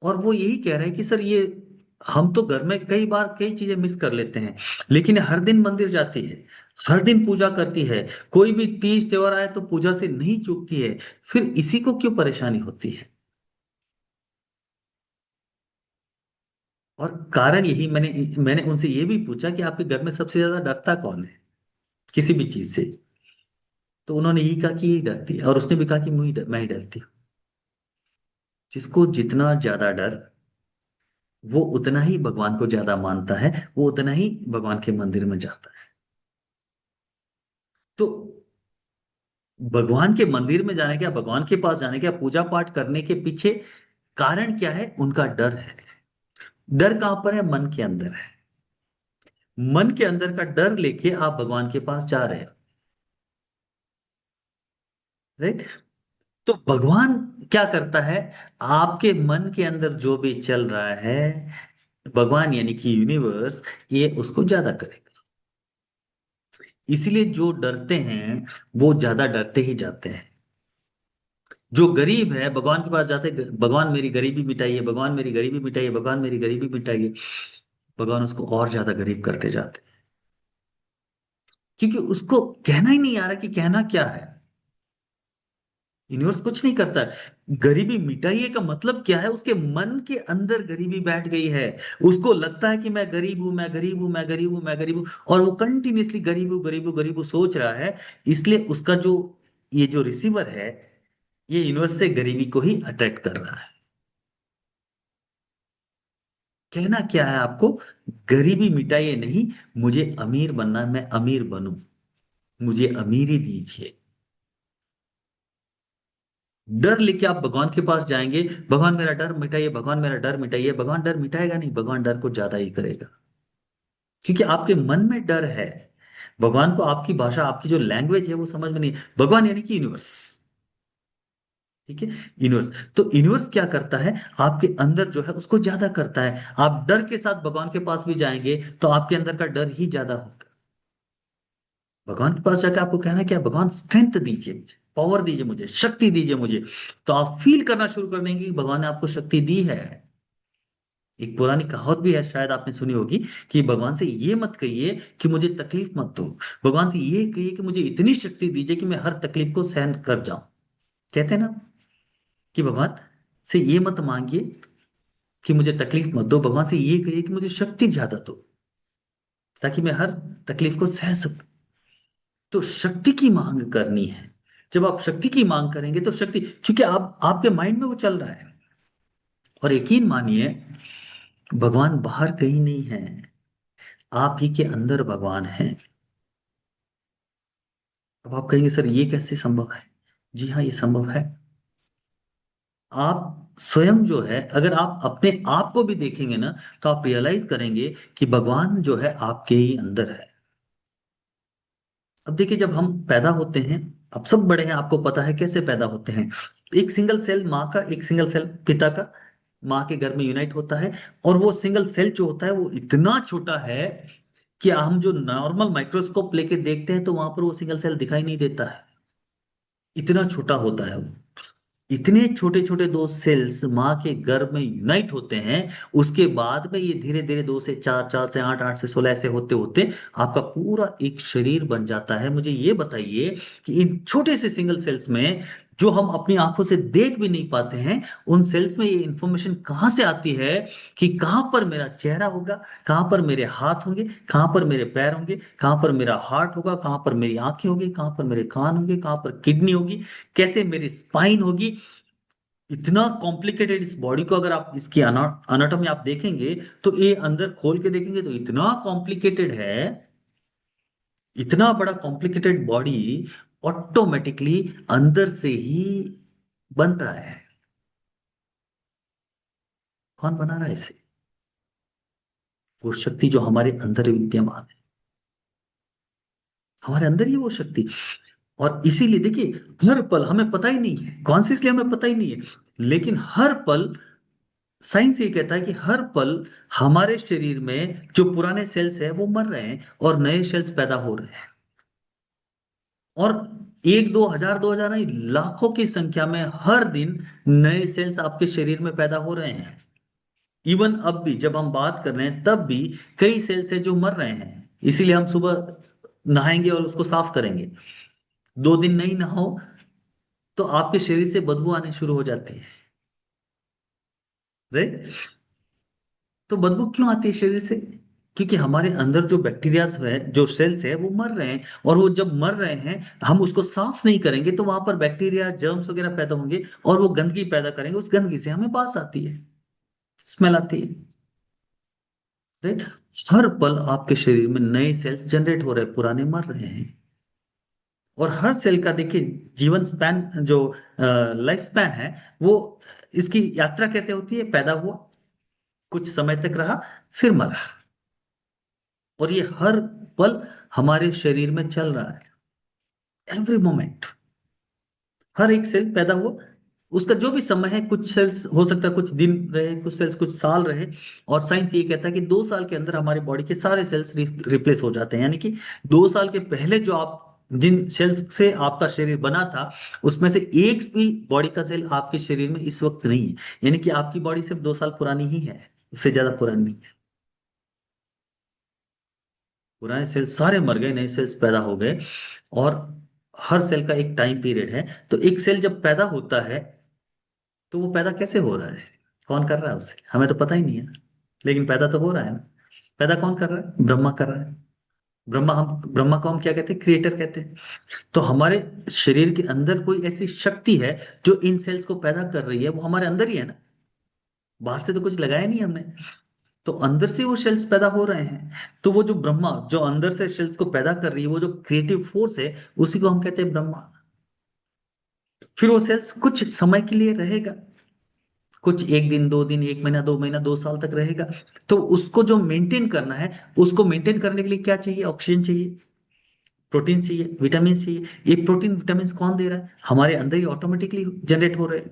और वो यही कह रहे हैं कि सर, ये हम तो घर में कई बार कई चीजें मिस कर लेते हैं, लेकिन हर दिन मंदिर जाती है, हर दिन पूजा करती है, कोई भी तीज त्योहार आए तो पूजा से नहीं चूकती है, फिर इसी को क्यों परेशानी होती है? और कारण यही, मैंने मैंने उनसे ये भी पूछा कि आपके घर में सबसे ज्यादा डरता कौन है किसी भी चीज से? तो उन्होंने यही कहा कि यही डरती है, और उसने भी कहा कि मैं ही डरती हूँ। जिसको जितना ज्यादा डर, वो उतना ही भगवान को ज्यादा मानता है, वो उतना ही भगवान के मंदिर में जाता है। तो भगवान के मंदिर में जाने का, भगवान के पास जाने का, पूजा पाठ करने के पीछे कारण क्या है? उनका डर है। डर कहां पर है? मन के अंदर है। मन के अंदर का डर लेके आप भगवान के पास जा रहे हो। राइट। तो भगवान क्या करता है? आपके मन के अंदर जो भी चल रहा है, भगवान यानी कि यूनिवर्स, ये उसको ज्यादा करेगा। इसलिए जो डरते हैं वो ज्यादा डरते ही जाते हैं। जो गरीब है भगवान के पास जाते हैं, भगवान मेरी गरीबी मिटाइए, भगवान मेरी गरीबी मिटाइए, भगवान मेरी गरीबी मिटाइए। भगवान उसको और ज्यादा गरीब करते जाते हैं, क्योंकि उसको कहना ही नहीं आ रहा कि कहना क्या है। यूनिवर्स कुछ नहीं करता है। गरीबी मिटाइए का मतलब क्या है? उसके मन के अंदर गरीबी बैठ गई है। उसको लगता है कि मैं गरीब हूं, मैं गरीब हूं, मैं गरीब हूं, मैं गरीब हूं, और वो कंटिन्यूअसली गरीब हूं, गरीब हूं, गरीब हूं सोच रहा है। इसलिए उसका जो ये जो रिसीवर है, ये यूनिवर्स से गरीबी को ही अट्रैक्ट कर रहा है। कहना क्या है आपको? गरीबी मिटाइए नहीं, मुझे अमीर बनना है, मैं अमीर बनूं, मुझे अमीरी दीजिए। डर लेके आप भगवान के पास जाएंगे, भगवान मेरा डर मिटाइए, भगवान मेरा डर मिटाइए, भगवान डर मिटाएगा नहीं, भगवान डर को ज्यादा ही करेगा। क्योंकि आपके मन में डर है। भगवान को आपकी भाषा, आपकी जो लैंग्वेज है वो समझ में नहीं। भगवान यानी कि यूनिवर्स। ठीक है, यूनिवर्स। तो यूनिवर्स क्या करता है? आपके अंदर जो है उसको ज्यादा करता है। आप डर के साथ भगवान के पास भी जाएंगे तो आपके अंदर का डर ही ज्यादा होगा। भगवान के पास जाकर आपको कहना है क्या? भगवान स्ट्रेंथ दीजिए मुझे, पावर दीजिए मुझे, शक्ति दीजिए मुझे। तो आप फील करना शुरू कर देंगे कि भगवान ने आपको शक्ति दी है। एक पुरानी कहावत भी है, शायद आपने सुनी होगी, कि भगवान से ये मत कहिए कि मुझे तकलीफ मत दो, भगवान से ये कहिए कि मुझे इतनी शक्ति दीजिए कि मैं हर तकलीफ को सहन कर जाऊं। कहते हैं ना कि भगवान से ये मत मांगिए कि मुझे तकलीफ मत दो, भगवान से ये कहिए कि मुझे शक्ति ज्यादा दो, ताकि मैं हर तकलीफ को सह सकूं। तो शक्ति की मांग करनी है। जब आप शक्ति की मांग करेंगे तो शक्ति, क्योंकि आप आपके माइंड में वो चल रहा है। और यकीन मानिए, भगवान बाहर कहीं नहीं है, आप ही के अंदर भगवान है। अब आप कहेंगे सर ये कैसे संभव है? जी हाँ, ये संभव है। आप स्वयं जो है, अगर आप अपने आप को भी देखेंगे ना, तो आप रियलाइज करेंगे कि भगवान जो है आपके ही अंदर है। अब देखिए, जब हम पैदा होते हैं, अब सब बड़े हैं, आपको पता है कैसे पैदा होते हैं। एक सिंगल सेल माँ का, एक सिंगल सेल पिता का, माँ के गर्भ में यूनाइट होता है। और वो सिंगल सेल जो होता है वो इतना छोटा है कि हम जो नॉर्मल माइक्रोस्कोप लेके देखते हैं तो वहां पर वो सिंगल सेल दिखाई नहीं देता है। इतना छोटा होता है वो। इतने छोटे छोटे दो सेल्स माँ के गर्भ में यूनाइट होते हैं। उसके बाद में ये धीरे धीरे 2 से 4, 4 से 8, 8 से 16 ऐसे होते होते आपका पूरा एक शरीर बन जाता है। मुझे ये बताइए कि इन छोटे से सिंगल सेल्स में, जो हम अपनी आंखों से देख भी नहीं पाते हैं, उन सेल्स में ये इंफॉर्मेशन कहाँ से आती है कि कहाँ पर मेरा चेहरा होगा, कहाँ पर मेरे हाथ होंगे, कहाँ पर मेरे पैर होंगे, कहाँ पर मेरा हार्ट होगा, कहाँ पर मेरी आंखें होगी, कहाँ पर मेरे कान होंगे, कहाँ पर किडनी होगी, कैसे मेरी स्पाइन होगी। इतना कॉम्प्लिकेटेड इस बॉडी को, अगर आप इसकी अनाटॉमी आप देखेंगे तो ये अंदर खोल के देखेंगे तो इतना कॉम्प्लिकेटेड है। इतना बड़ा कॉम्प्लिकेटेड बॉडी ऑटोमेटिकली अंदर से ही बन रहा है। कौन बना रहा है इसे? वो शक्ति जो हमारे अंदर विद्यमान है, हमारे अंदर ही वो शक्ति। और इसीलिए देखिए, हर पल हमें पता ही नहीं है, कॉन्शियसली हमें पता ही नहीं है, लेकिन हर पल, साइंस ये कहता है कि हर पल हमारे शरीर में जो पुराने सेल्स है वो मर रहे हैं और नए सेल्स पैदा हो रहे हैं। और एक दो हजार, 2 हजार नहीं, लाखों की संख्या में हर दिन नए सेल्स आपके शरीर में पैदा हो रहे हैं। इवन अब भी जब हम बात कर रहे हैं तब भी कई सेल्स है जो मर रहे हैं। इसीलिए हम सुबह नहाएंगे और उसको साफ करेंगे। 2 दिन नहीं नहाओ तो आपके शरीर से बदबू आने शुरू हो जाती है। राइट? तो बदबू क्यों आती है शरीर से? क्योंकि हमारे अंदर जो बैक्टीरियाज है, जो सेल्स है, वो मर रहे हैं। और वो जब मर रहे हैं, हम उसको साफ नहीं करेंगे तो वहां पर बैक्टीरिया, जर्म्स वगैरह पैदा होंगे और वो गंदगी पैदा करेंगे। उस गंदगी से हमें बास आती है, स्मेल आती है। राइट? हर पल आपके शरीर में नए सेल्स जनरेट हो रहे हैं, पुराने मर रहे हैं। और हर सेल का देखिए जीवन स्पैन, जो लाइफ स्पैन है, वो, इसकी यात्रा कैसे होती है? पैदा हुआ, कुछ समय तक रहा, फिर मरा। और ये हर पल हमारे शरीर में चल रहा है, एवरी मोमेंट। हर एक सेल पैदा हुआ, उसका जो भी समय है, कुछ सेल्स हो सकता है कुछ दिन रहे, कुछ सेल्स कुछ साल रहे। और साइंस ये कहता है कि 2 साल के अंदर हमारे बॉडी के सारे सेल्स रिप्लेस हो जाते हैं। यानी कि 2 साल के पहले जो आप, जिन सेल्स से आपका शरीर बना था, उसमें से एक भी बॉडी का सेल आपके शरीर में इस वक्त नहीं है। यानी कि आपकी बॉडी सिर्फ 2 साल पुरानी ही है, उससे ज्यादा पुरानी नहीं है। पुराने सेल्स सारे मर गए, नए सेल्स पैदा हो गए। और हर सेल का एक टाइम पीरियड है। तो एक सेल जब पैदा होता है तो वो पैदा कैसे हो रहा है, कौन कर रहा है उसे, हमें तो पता ही नहीं है, लेकिन पैदा तो हो रहा है ना। पैदा कौन कर रहा है, ब्रह्मा कर रहा है। ब्रह्मा को हम क्या कहते हैं, क्रिएटर कहते हैं। तो हमारे शरीर के अंदर कोई ऐसी शक्ति है जो इन सेल्स को पैदा कर रही है, वो हमारे अंदर ही है ना, बाहर से तो कुछ लगाया नहीं हमने। तो अंदर से वो सेल्स पैदा हो रहे हैं। तो वो जो ब्रह्मा जो अंदर से सेल्स को पैदा कर रही है, वो जो क्रिएटिव फोर्स है, उसी को हम कहते हैं ब्रह्मा। फिर वो सेल्स कुछ समय के लिए रहेगा, कुछ एक दिन, 2 दिन, 1 महीना, 2 महीना, 2 साल तक रहेगा। तो उसको जो मेंटेन करना है, उसको मेंटेन करने के लिए क्या चाहिए, ऑक्सीजन चाहिए, प्रोटीन चाहिए, विटामिन चाहिए। ये प्रोटीन विटामिन कौन दे रहा है, हमारे अंदर ही ऑटोमेटिकली जनरेट हो रहे हैं।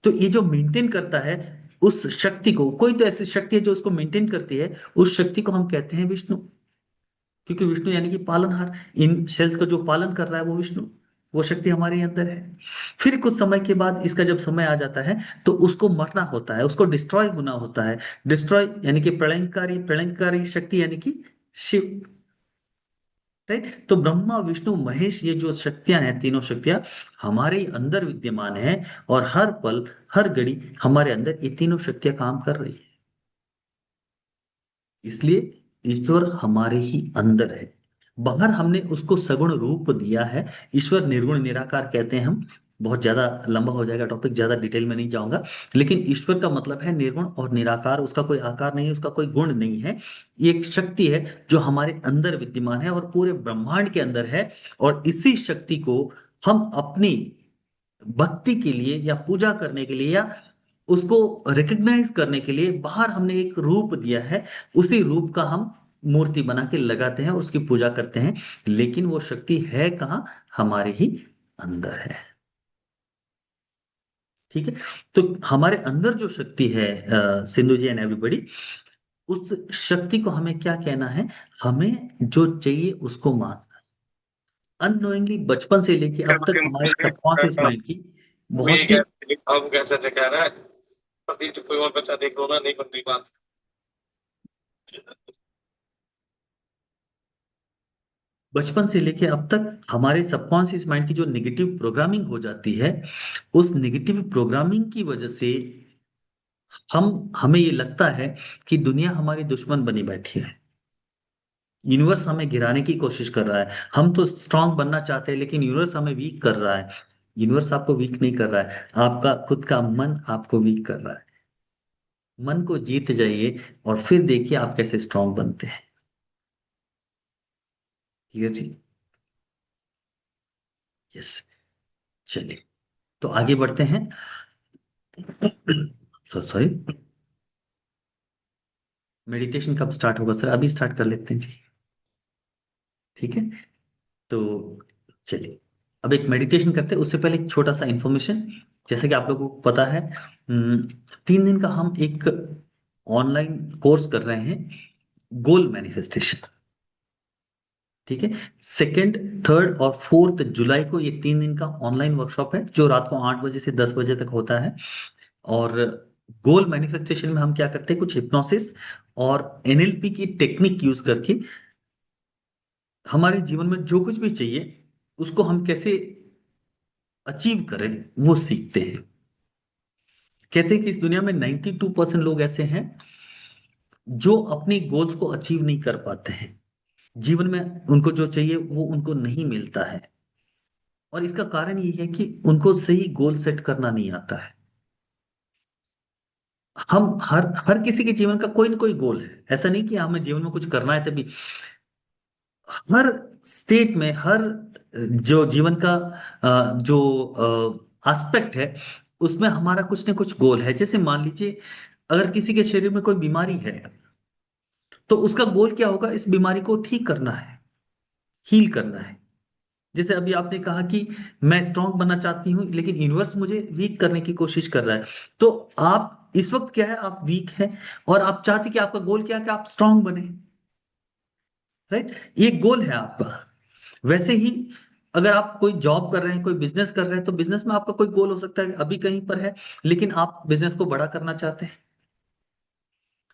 तो ये जो मेंटेन करता है उस शक्ति को, कोई तो ऐसी शक्ति है जो उसको मेंटेन करती है, उस शक्ति को हम कहते हैं विष्णु। क्योंकि विष्णु यानी कि पालनहार, इन सेल्स का जो पालन कर रहा है वो विष्णु, वो शक्ति हमारे अंदर है। फिर कुछ समय के बाद इसका जब समय आ जाता है तो उसको मरना होता है, उसको डिस्ट्रॉय होना होता है। डिस्ट्रॉय यानी कि प्रलयंकारी, प्रलयंकारी शक्ति यानी कि शिव। राइट। तो ब्रह्मा विष्णु महेश, ये जो शक्तियां हैं, तीनों शक्तियां हमारे अंदर विद्यमान है। और हर पल हर घड़ी हमारे अंदर ये तीनों शक्तियां काम कर रही है। इसलिए ईश्वर हमारे ही अंदर है। बाहर हमने उसको सगुण रूप दिया है। ईश्वर निर्गुण निराकार कहते हैं हम। बहुत ज्यादा लंबा हो जाएगा टॉपिक, ज्यादा डिटेल में नहीं जाऊंगा। लेकिन ईश्वर का मतलब है निर्गुण और निराकार, उसका कोई आकार नहीं है, उसका कोई गुण नहीं है। ये एक शक्ति है जो हमारे अंदर विद्यमान है और पूरे ब्रह्मांड के अंदर है। और इसी शक्ति को हम अपनी भक्ति के लिए या पूजा करने के लिए या उसको रिकग्नाइज करने के लिए बाहर हमने एक रूप दिया है। उसी रूप का हम मूर्ति बना के लगाते हैं, उसकी पूजा करते हैं। लेकिन वो शक्ति है कहाँ, हमारे ही अंदर है। ठीक है। तो हमारे अंदर जो शक्ति है, सिंधु जी एंड एवरीबॉडी, उस शक्ति को हमें क्या कहना है, हमें जो चाहिए उसको मानना। अननोइंगली बचपन से लेके अब तक हमारे सबकॉन्शियस माइंड की मेरी बहुत सी, क्या अब कैसे से कह रहा है, अभी तो कोई और बच्चा देख लो ना, नहीं बनती बात। बचपन से लेके अब तक हमारे सबकॉन्शियस माइंड की जो नेगेटिव प्रोग्रामिंग हो जाती है, उस नेगेटिव प्रोग्रामिंग की वजह से हमें ये लगता है कि दुनिया हमारी दुश्मन बनी बैठी है। यूनिवर्स हमें गिराने की कोशिश कर रहा है। हम तो स्ट्रांग बनना चाहते हैं लेकिन यूनिवर्स हमें वीक कर रहा है। यूनिवर्स आपको वीक नहीं कर रहा है, आपका खुद का मन आपको वीक कर रहा है। मन को जीत जाइए और फिर देखिए आप कैसे स्ट्रांग बनते हैं। क्लियर जी। यस। चलिए, तो आगे बढ़ते हैं। सॉरी, मेडिटेशन कब स्टार्ट होगा सर, अभी स्टार्ट कर लेते हैं जी। ठीक है। तो चलिए, अब एक मेडिटेशन करते हैं, उससे पहले एक छोटा सा इंफॉर्मेशन। जैसे कि आप लोगों को पता है, 3 दिन का हम एक ऑनलाइन कोर्स कर रहे हैं, गोल मैनिफेस्टेशन। ठीक है। 2, 3 और 4 जुलाई को ये 3 दिन का ऑनलाइन वर्कशॉप है, जो रात को 8 बजे से 10 बजे तक होता है। और गोल मैनिफेस्टेशन में हम क्या करते हैं, कुछ हिप्नोसिस और एनएलपी की टेक्निक यूज करके हमारे जीवन में जो कुछ भी चाहिए उसको हम कैसे अचीव करें वो सीखते हैं। कहते हैं कि इस दुनिया में 92% लोग ऐसे हैं जो अपनी गोल्स को अचीव नहीं कर पाते हैं। जीवन में उनको जो चाहिए वो उनको नहीं मिलता है। और इसका कारण ये है कि उनको सही गोल सेट करना नहीं आता है। हम हर हर किसी के जीवन का कोई ना कोई गोल है, ऐसा नहीं कि हमें जीवन में कुछ करना है तभी। हर स्टेट में, हर जो जीवन का जो एस्पेक्ट है, उसमें हमारा कुछ ना कुछ गोल है। जैसे मान लीजिए, अगर किसी के शरीर में कोई बीमारी है तो उसका गोल क्या होगा, इस बीमारी को ठीक करना है, हील करना है। जैसे अभी आपने कहा कि मैं स्ट्रांग बनना चाहती हूँ लेकिन यूनिवर्स मुझे वीक करने की कोशिश कर रहा है। तो आप इस वक्त क्या है, आप वीक हैं और आप चाहते कि आपका गोल क्या है, कि आप स्ट्रांग बने। राइट। ये गोल है आपका। वैसे ही अगर आप कोई जॉब कर रहे हैं, कोई बिजनेस कर रहे हैं, तो बिजनेस में आपका कोई गोल हो सकता है कि अभी कहीं पर है लेकिन आप बिजनेस को बड़ा करना चाहते हैं।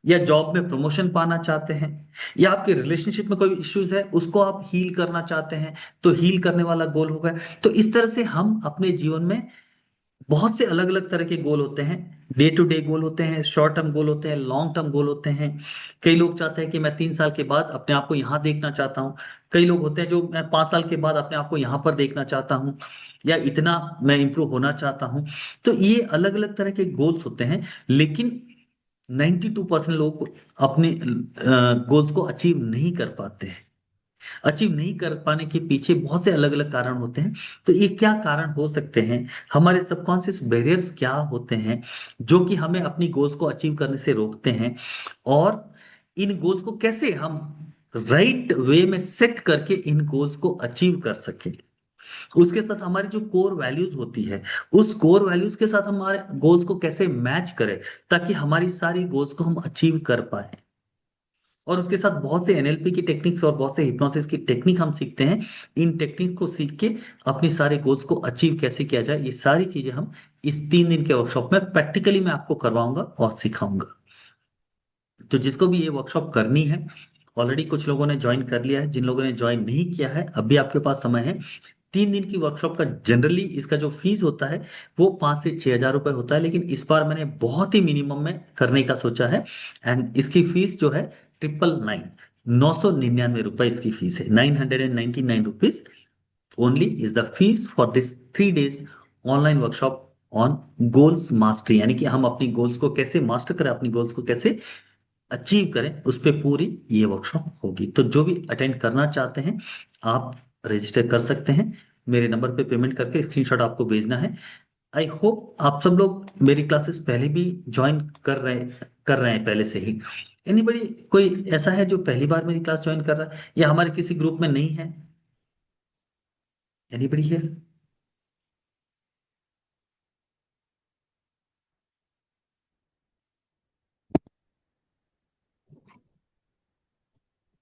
या जॉब में प्रमोशन पाना चाहते हैं, या आपके रिलेशनशिप में कोई इश्यूज है उसको आप हील करना चाहते हैं, तो हील करने वाला गोल होगा। तो इस तरह से हम अपने जीवन में बहुत से अलग अलग तरह के गोल होते हैं। डे टू डे गोल होते हैं, शॉर्ट टर्म गोल होते हैं, लॉन्ग टर्म गोल होते हैं। कई लोग चाहते हैं कि मैं 3 साल के बाद अपने आप को यहाँ देखना चाहता हूँ। कई लोग होते हैं जो मैं 5 साल के बाद अपने आप को यहाँ पर देखना चाहता हूँ, या इतना मैं इंप्रूव होना चाहता हूँ। तो ये अलग अलग तरह के गोल्स होते हैं। लेकिन 92% लोग अपने गोल्स को अचीव नहीं कर पाते हैं। अचीव नहीं कर पाने के पीछे बहुत से अलग अलग कारण होते हैं। तो ये क्या कारण हो सकते हैं, हमारे सबकॉन्शियस बैरियर्स क्या होते हैं जो कि हमें अपनी गोल्स को अचीव करने से रोकते हैं, और इन गोल्स को कैसे हम राइट वे में सेट करके इन गोल्स को अचीव कर सकें। उसके साथ हमारी जो कोर वैल्यूज होती है, उस कोर वैल्यूज के साथ हमारे गोल्स को कैसे मैच करें ताकि हमारी सारी गोल्स को हम अचीव कर पाए। और उसके साथ बहुत से एनएलपी की टेक्निक्स और बहुत से हिप्नोसिस की टेक्निक हम सीखते हैं। इन टेक्निक को सीख के अपनी सारे गोल्स को अचीव कैसे किया जाए, ये सारी चीजें हम इस 3 दिन के वर्कशॉप में प्रैक्टिकली मैं आपको करवाऊंगा और सिखाऊंगा। तो जिसको भी ये वर्कशॉप करनी है, ऑलरेडी कुछ लोगों ने ज्वाइन कर लिया है, जिन लोगों ने ज्वाइन नहीं किया है अभी आपके पास समय है। 3 दिन की वर्कशॉप का जनरली इसका जो फीस होता है वो 5 से 6 हज़ार रुपये होता है, लेकिन इस बार मैंने बहुत ही मिनिमम में करने का सोचा है। एंड इसकी फीस जो है 999, 999 रुपये इसकी फीस है। 999 rupees only is the fees for this 3 days online workshop on goals mastery, यानी कि हम अपनी गोल्स को कैसे मास्टर करें, अपनी गोल्स को कैसे अचीव करें, उस पे पूरी ये वर्कशॉप होगी। तो जो भी अटेंड करना चाहते हैं आप रजिस्टर कर सकते हैं। मेरे नंबर पे पेमेंट करके स्क्रीनशॉट आपको भेजना है। आई होप आप सब लोग मेरी क्लासेस पहले भी ज्वाइन कर रहे हैं पहले से ही। एनीबडी, कोई ऐसा है जो पहली बार मेरी क्लास ज्वाइन कर रहा है या हमारे किसी ग्रुप में नहीं है? Anybody here?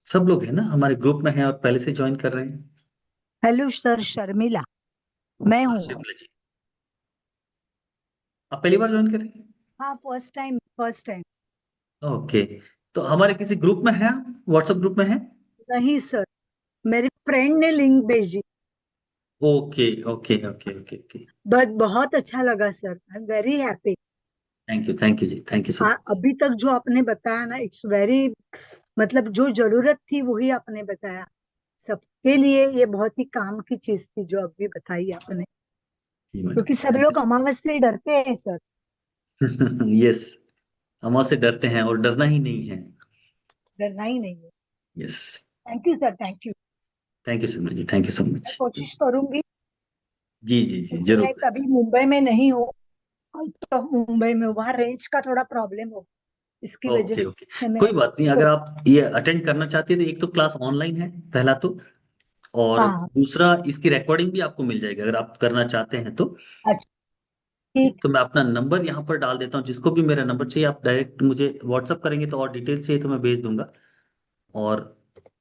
सब लोग हैं ना हमारे ग्रुप में हैं और पहले से ज्वाइन कर रहे हैं? हेलो सर, शर्मिला मैं हाँ हूँ। शिमला जी, आप पहली बार ज्वाइन कर रहे हैं? हाँ, first time first time. Okay, तो हमारे किसी ग्रुप में है, व्हाट्सएप ग्रुप में है? नहीं सर, मेरी फ्रेंड ने लिंक भेजी। Okay okay okay okay okay. But बहुत अच्छा लगा sir, I am very happy. Thank you जी, थैंक यू सो मच। अभी तक जो आपने बताया ना, इट्स वेरी, मतलब जो जरूरत थी वही आपने बताया। सबके लिए ये बहुत ही काम की चीज थी जो अभी बताई आपने, क्योंकि सब थैंक लोग अमावस से डरते हैं सर। यू। यस, हम से डरते हैं और डरना ही नहीं है। डरना ही नहीं है। Yes, thank you sir, thank you. Thank you Simran ji, thank you so मैं मच। कोशिश करूंगी, जी जी जी क्योंकि मैं जरूर। कभी मुंबई में नहीं हूँ। तो मुंबई में वहाँ रेंज का थोड़ा प्रॉब्लम हो, इसकी वजह ओके ओके, से मैं कोई बात नहीं। अगर आप ये अटेंड करना चाहती है तो एक तो क्लास ऑनलाइन है पहला तो, और हाँ। दूसरा इसकी रिकॉर्डिंग भी आपको मिल जाएगी अगर आप करना चाहते हैं तो। अच्छा, ठीक। तो मैं अपना नंबर यहाँ पर डाल देता हूँ, जिसको भी मेरा नंबर चाहिए आप डायरेक्ट मुझे व्हाट्सअप करेंगे तो और डिटेल्स चाहिए तो मैं भेज दूंगा। और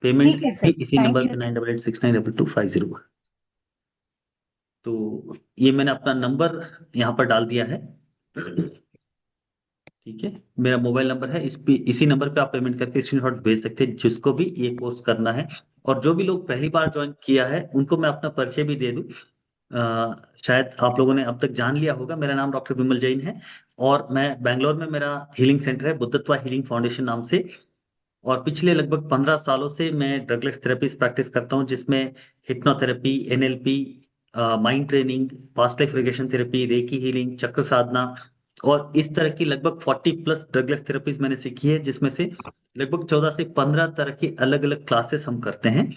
पेमेंट ठीक है भी सर, इसी थैंक नंबर यू। पे 9886922501। तो ये मैंने अपना नंबर यहाँ पर डाल दिया है। ठीक है, मेरा मोबाइल नंबर है, इस पे इसी नंबर पे आप पेमेंट करके स्क्रीनशॉट भेज सकते हैं जिसको भी ये कोर्स करना है। और जो भी लोग पहली बार ज्वाइन किया है उनको मैं अपना परिचय भी दे दूं। शायद आप लोगों ने अब तक जान लिया होगा, मेरा नाम डॉक्टर विमल जैन है और मैं बैंगलोर में, मेरा हीलिंग सेंटर है बुद्धत्वा हीलिंग फाउंडेशन नाम से। और पिछले लगभग 15 सालों से मैं ड्रगलेस थेरेपी प्रैक्टिस करता हूँ, जिसमें hypnotherapy, NLP, mind training, past life regression therapy, recce healing, चक्र साधना और इस तरह की लगभग 40+ ड्रगलेस थेरेपीज मैंने सीखी है, जिसमें से लगभग 14 से 15 तरह की अलग अलग क्लासेस हम करते हैं।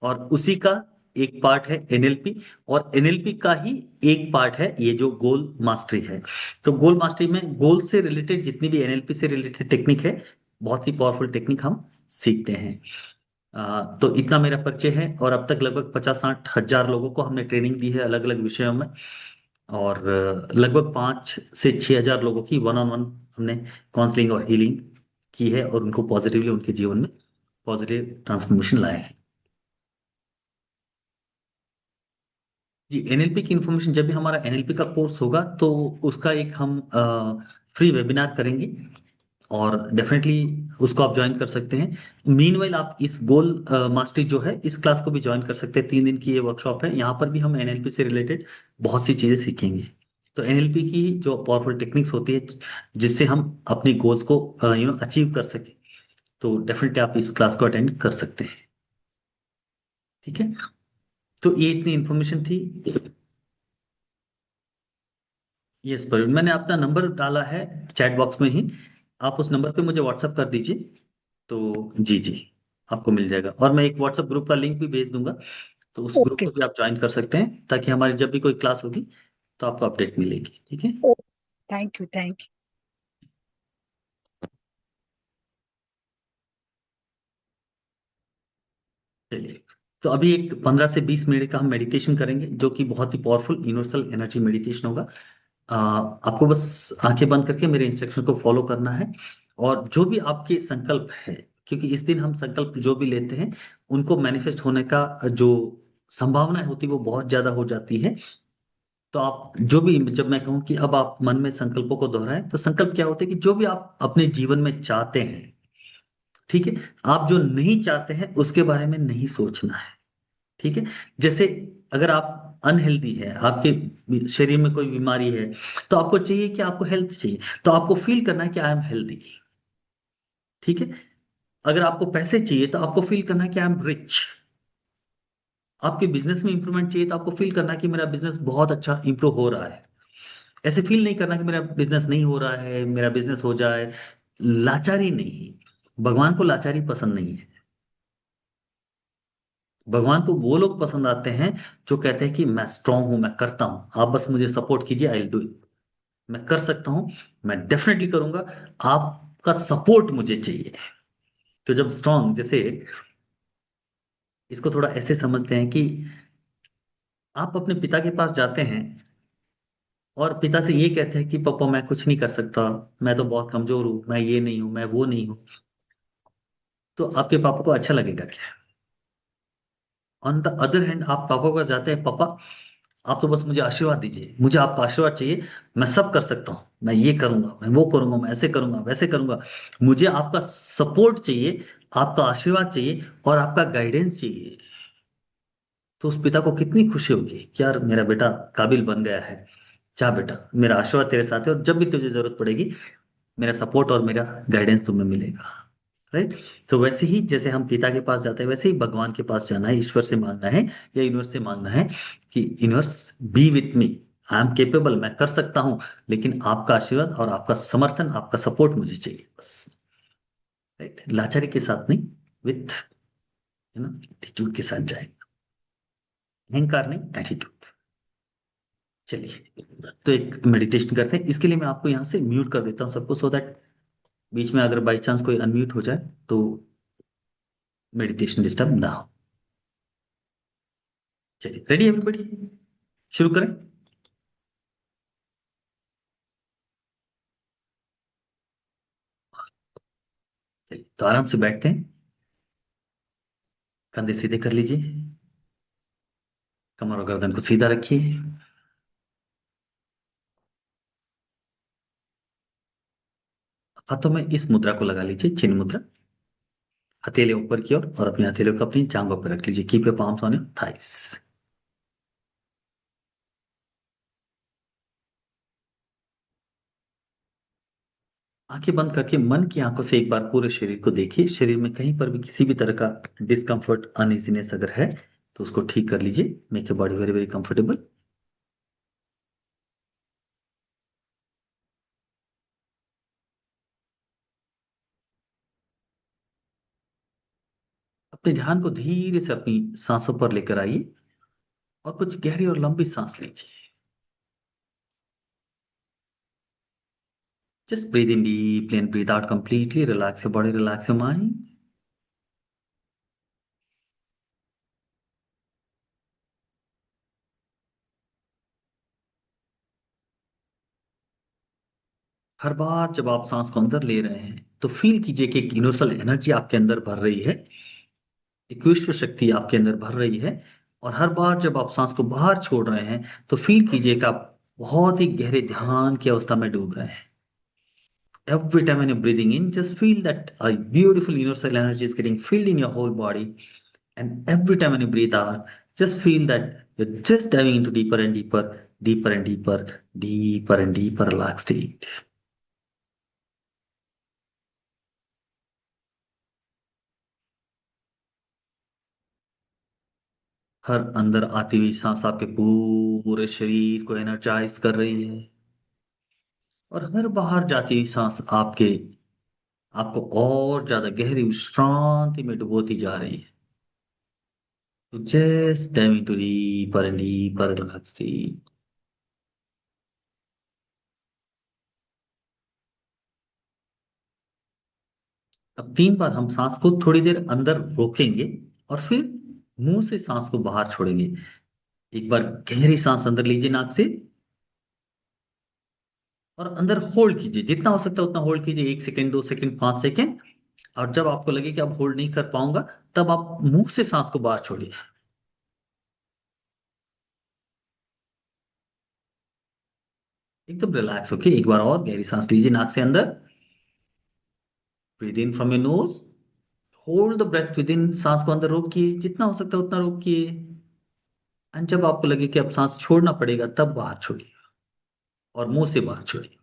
और उसी का एक पार्ट है एनएलपी, और एनएलपी का ही एक पार्ट है ये जो गोल मास्टरी है। तो गोल मास्टरी में गोल से रिलेटेड जितनी भी एनएलपी से रिलेटेड टेक्निक है, बहुत ही पावरफुल टेक्निक हम सीखते हैं। तो इतना मेरा परिचय है, और अब तक लगभग 50-60 हज़ार लोगों को हमने ट्रेनिंग दी है अलग अलग विषयों में। और लगभग 5 से 6 हज़ार लोगों की वन ऑन वन हमने काउंसलिंग और हीलिंग की है, और उनको पॉजिटिवली उनके जीवन में पॉजिटिव ट्रांसफॉर्मेशन लाया है। जी, एनएलपी की इंफॉर्मेशन, जब भी हमारा एनएलपी का कोर्स होगा तो उसका एक हम फ्री वेबिनार करेंगे। और डेफिनेटली उसको आप ज्वाइन कर सकते हैं। मीनवाइल आप इस गोल मास्टरी जो है इस क्लास को भी ज्वाइन कर सकते हैं। 3 दिन की ये वर्कशॉप है, यहाँ पर भी हम एनएलपी से रिलेटेड बहुत सी चीज़ें सीखेंगे। तो एनएलपी की जो पावरफुल टेक्निक्स होती है जिससे हम अपनी गोल्स को अचीव कर सकें, तो डेफिनेटली आप इस क्लास को अटेंड कर सकते हैं। ठीक है, तो ये इतनी इंफॉर्मेशन थी। यस प्रवीण, मैंने अपना नंबर डाला है चैट बॉक्स में ही, आप उस नंबर पे मुझे व्हाट्सअप कर दीजिए। तो जी जी, आपको मिल जाएगा। और मैं एक व्हाट्सएप ग्रुप का लिंक भी भेज दूंगा, तो उस ग्रुप ओके। को भी आप ज्वाइन कर सकते हैं, ताकि हमारी जब भी कोई क्लास होगी तो आपको अपडेट मिलेगी। ठीक है, थैंक यू, थैंक यू। चलिए। तो अभी एक 15 से 20 मिनट का हम मेडिटेशन करेंगे, जो कि बहुत ही पावरफुल यूनिवर्सल एनर्जी मेडिटेशन होगा। आपको बस आंखें बंद करके मेरे इंस्ट्रक्शन को फॉलो करना है, और जो भी आपके संकल्प है, क्योंकि इस दिन हम संकल्प जो भी लेते हैं उनको मैनिफेस्ट होने का जो संभावना होती है वो बहुत ज्यादा हो जाती है। तो आप जो भी, जब मैं कहूँ कि अब आप मन में संकल्पों को दोहराएं, तो संकल्प क्या होते हैं कि जो भी आप अपने जीवन में चाहते हैं, ठीक है, आप जो नहीं चाहते हैं उसके बारे में नहीं सोचना है। ठीक है, जैसे अगर आप अनहेल्दी है, आपके शरीर में कोई बीमारी है, तो आपको चाहिए कि आपको हेल्थ चाहिए, तो आपको फील करना है कि आई एम हेल्दी। ठीक है, अगर आपको पैसे चाहिए तो आपको फील करना है कि आई एम रिच। आपके बिजनेस में इंप्रूवमेंट चाहिए तो आपको फील करना है कि मेरा बिजनेस बहुत अच्छा इंप्रूव हो रहा है। ऐसे फील नहीं करना कि मेरा बिजनेस नहीं हो रहा है, मेरा बिजनेस हो जाए। लाचारी नहीं, भगवान को लाचारी पसंद नहीं है। भगवान को वो लोग पसंद आते हैं जो कहते हैं कि मैं स्ट्रांग हूं, मैं करता हूं, आप बस मुझे सपोर्ट कीजिए, आई विल डू इट। मैं कर सकता हूं, मैं डेफिनेटली करूंगा, आपका सपोर्ट मुझे चाहिए। तो जब स्ट्रांग, जैसे इसको थोड़ा ऐसे समझते हैं कि आप अपने पिता के पास जाते हैं और पिता से ये कहते हैं कि पापा मैं कुछ नहीं कर सकता, मैं तो बहुत कमजोर हूं, मैं ये नहीं हूं, मैं वो नहीं हूं। तो आपके पापा को अच्छा लगेगा क्या? ऑन द अदर हैंड आप पापा के पास जाते हैं, पापा आप तो बस मुझे आशीर्वाद दीजिए, मुझे आपका आशीर्वाद चाहिए, मैं सब कर सकता हूँ, मैं ये करूंगा, मैं वो करूंगा, मैं ऐसे करूंगा, वैसे करूंगा, मुझे आपका सपोर्ट चाहिए, आपका आशीर्वाद चाहिए और आपका गाइडेंस चाहिए। तो उस पिता को कितनी खुशी होगी कि यार मेरा बेटा काबिल बन गया है। जा बेटा, मेरा आशीर्वाद तेरे साथ है, और जब भी तुझे जरूरत पड़ेगी मेरा सपोर्ट और मेरा गाइडेंस तुम्हें मिलेगा। राइट। तो वैसे ही जैसे हम पिता के पास जाते हैं, वैसे ही भगवान के पास जाना है, ईश्वर से मांगना है या यूनिवर्स से मांगना है कि universe B with me, I am capable, मैं कर सकता हूं, लेकिन आपका आशीर्वाद और आपका समर्थन, आपका सपोर्ट मुझे चाहिए बस। राइट, लाचारी के साथ नहीं, विथ एटीट्यूड के साथ जाएगा, अहंकार नहीं, एटीट्यूड। चलिए, तो एक मेडिटेशन करते हैं। इसके लिए मैं आपको यहाँ से म्यूट कर देता हूँ सबको, सो दैट बीच में अगर बाई चांस कोई अनम्यूट हो जाए तो मेडिटेशन डिस्टर्ब ना हो। चलिए, रेडी एवरीबॉडी, शुरू करें। चलिए, तो आराम से बैठते हैं, कंधे सीधे कर लीजिए, कमर और गर्दन को सीधा रखिए। हाथों में इस मुद्रा को लगा लीजिए, चिन्ह मुद्रा। हथेली ऊपर की ओर और अपने हथेलियों को अपनी जांघों पर रख लीजिए। Keep your palms on your thighs. आंखें बंद करके मन की आंखों से एक बार पूरे शरीर को देखिए। शरीर में कहीं पर भी किसी भी तरह का डिस्कम्फर्ट, अनइजीनेस अगर है तो उसको ठीक कर लीजिए। Make your body very very comfortable. अपने ध्यान को धीरे से अपनी सांसों पर लेकर आइए और कुछ गहरी और लंबी सांस लीजिए। Just breathe in deeply and breathe out completely. Relax your body, relax your mind. हर बार जब आप सांस को अंदर ले रहे हैं तो फील कीजिए कि एक यूनिवर्सल एनर्जी आपके अंदर भर रही है, एक विश्व शक्ति आपके अंदर भर रही है। और हर बार जब आप सांस को बाहर छोड़ रहे हैं तो फील कीजिए कि आप बहुत ही गहरे ध्यान की अवस्था में डूब रहे हैं। Every time when you're breathing in, just feel that a beautiful universal energy is getting filled in your whole body. And every time when you breathe out, just feel that you're just diving into deeper and deeper, deeper and deeper, deeper and deeper relaxed state. हर अंदर आती हुई सांस आपके पूरे शरीर को energise कर रही है, और हर बाहर जाती हुई सांस आपको और ज्यादा गहरी विश्रांति में डुबोती जा रही है. तो just dive into deeper and deeper relax. अब 3 बार हम सांस को थोड़ी देर अंदर रोकेंगे और फिर मुंह से सांस को बाहर छोड़ेंगे. एक बार गहरी सांस अंदर लीजिए नाक से, और अंदर होल्ड कीजिए. जितना हो सकता है उतना होल्ड कीजिए. 1 सेकेंड, 2 सेकेंड, 5 सेकेंड. और जब आपको लगे कि अब होल्ड नहीं कर पाऊंगा, तब आप मुंह से सांस को बाहर छोड़िए. एकदम रिलैक्स होके एक बार और गहरी सांस लीजिए नाक से अंदर. Breathe in from your nose. Hold the breath within. सांस को अंदर रोकिए, जितना हो सकता है उतना रोकिए. एंड जब आपको लगे कि अब सांस छोड़ना पड़ेगा, तब बाहर छोड़िए और मुंह से बाहर छोड़िए.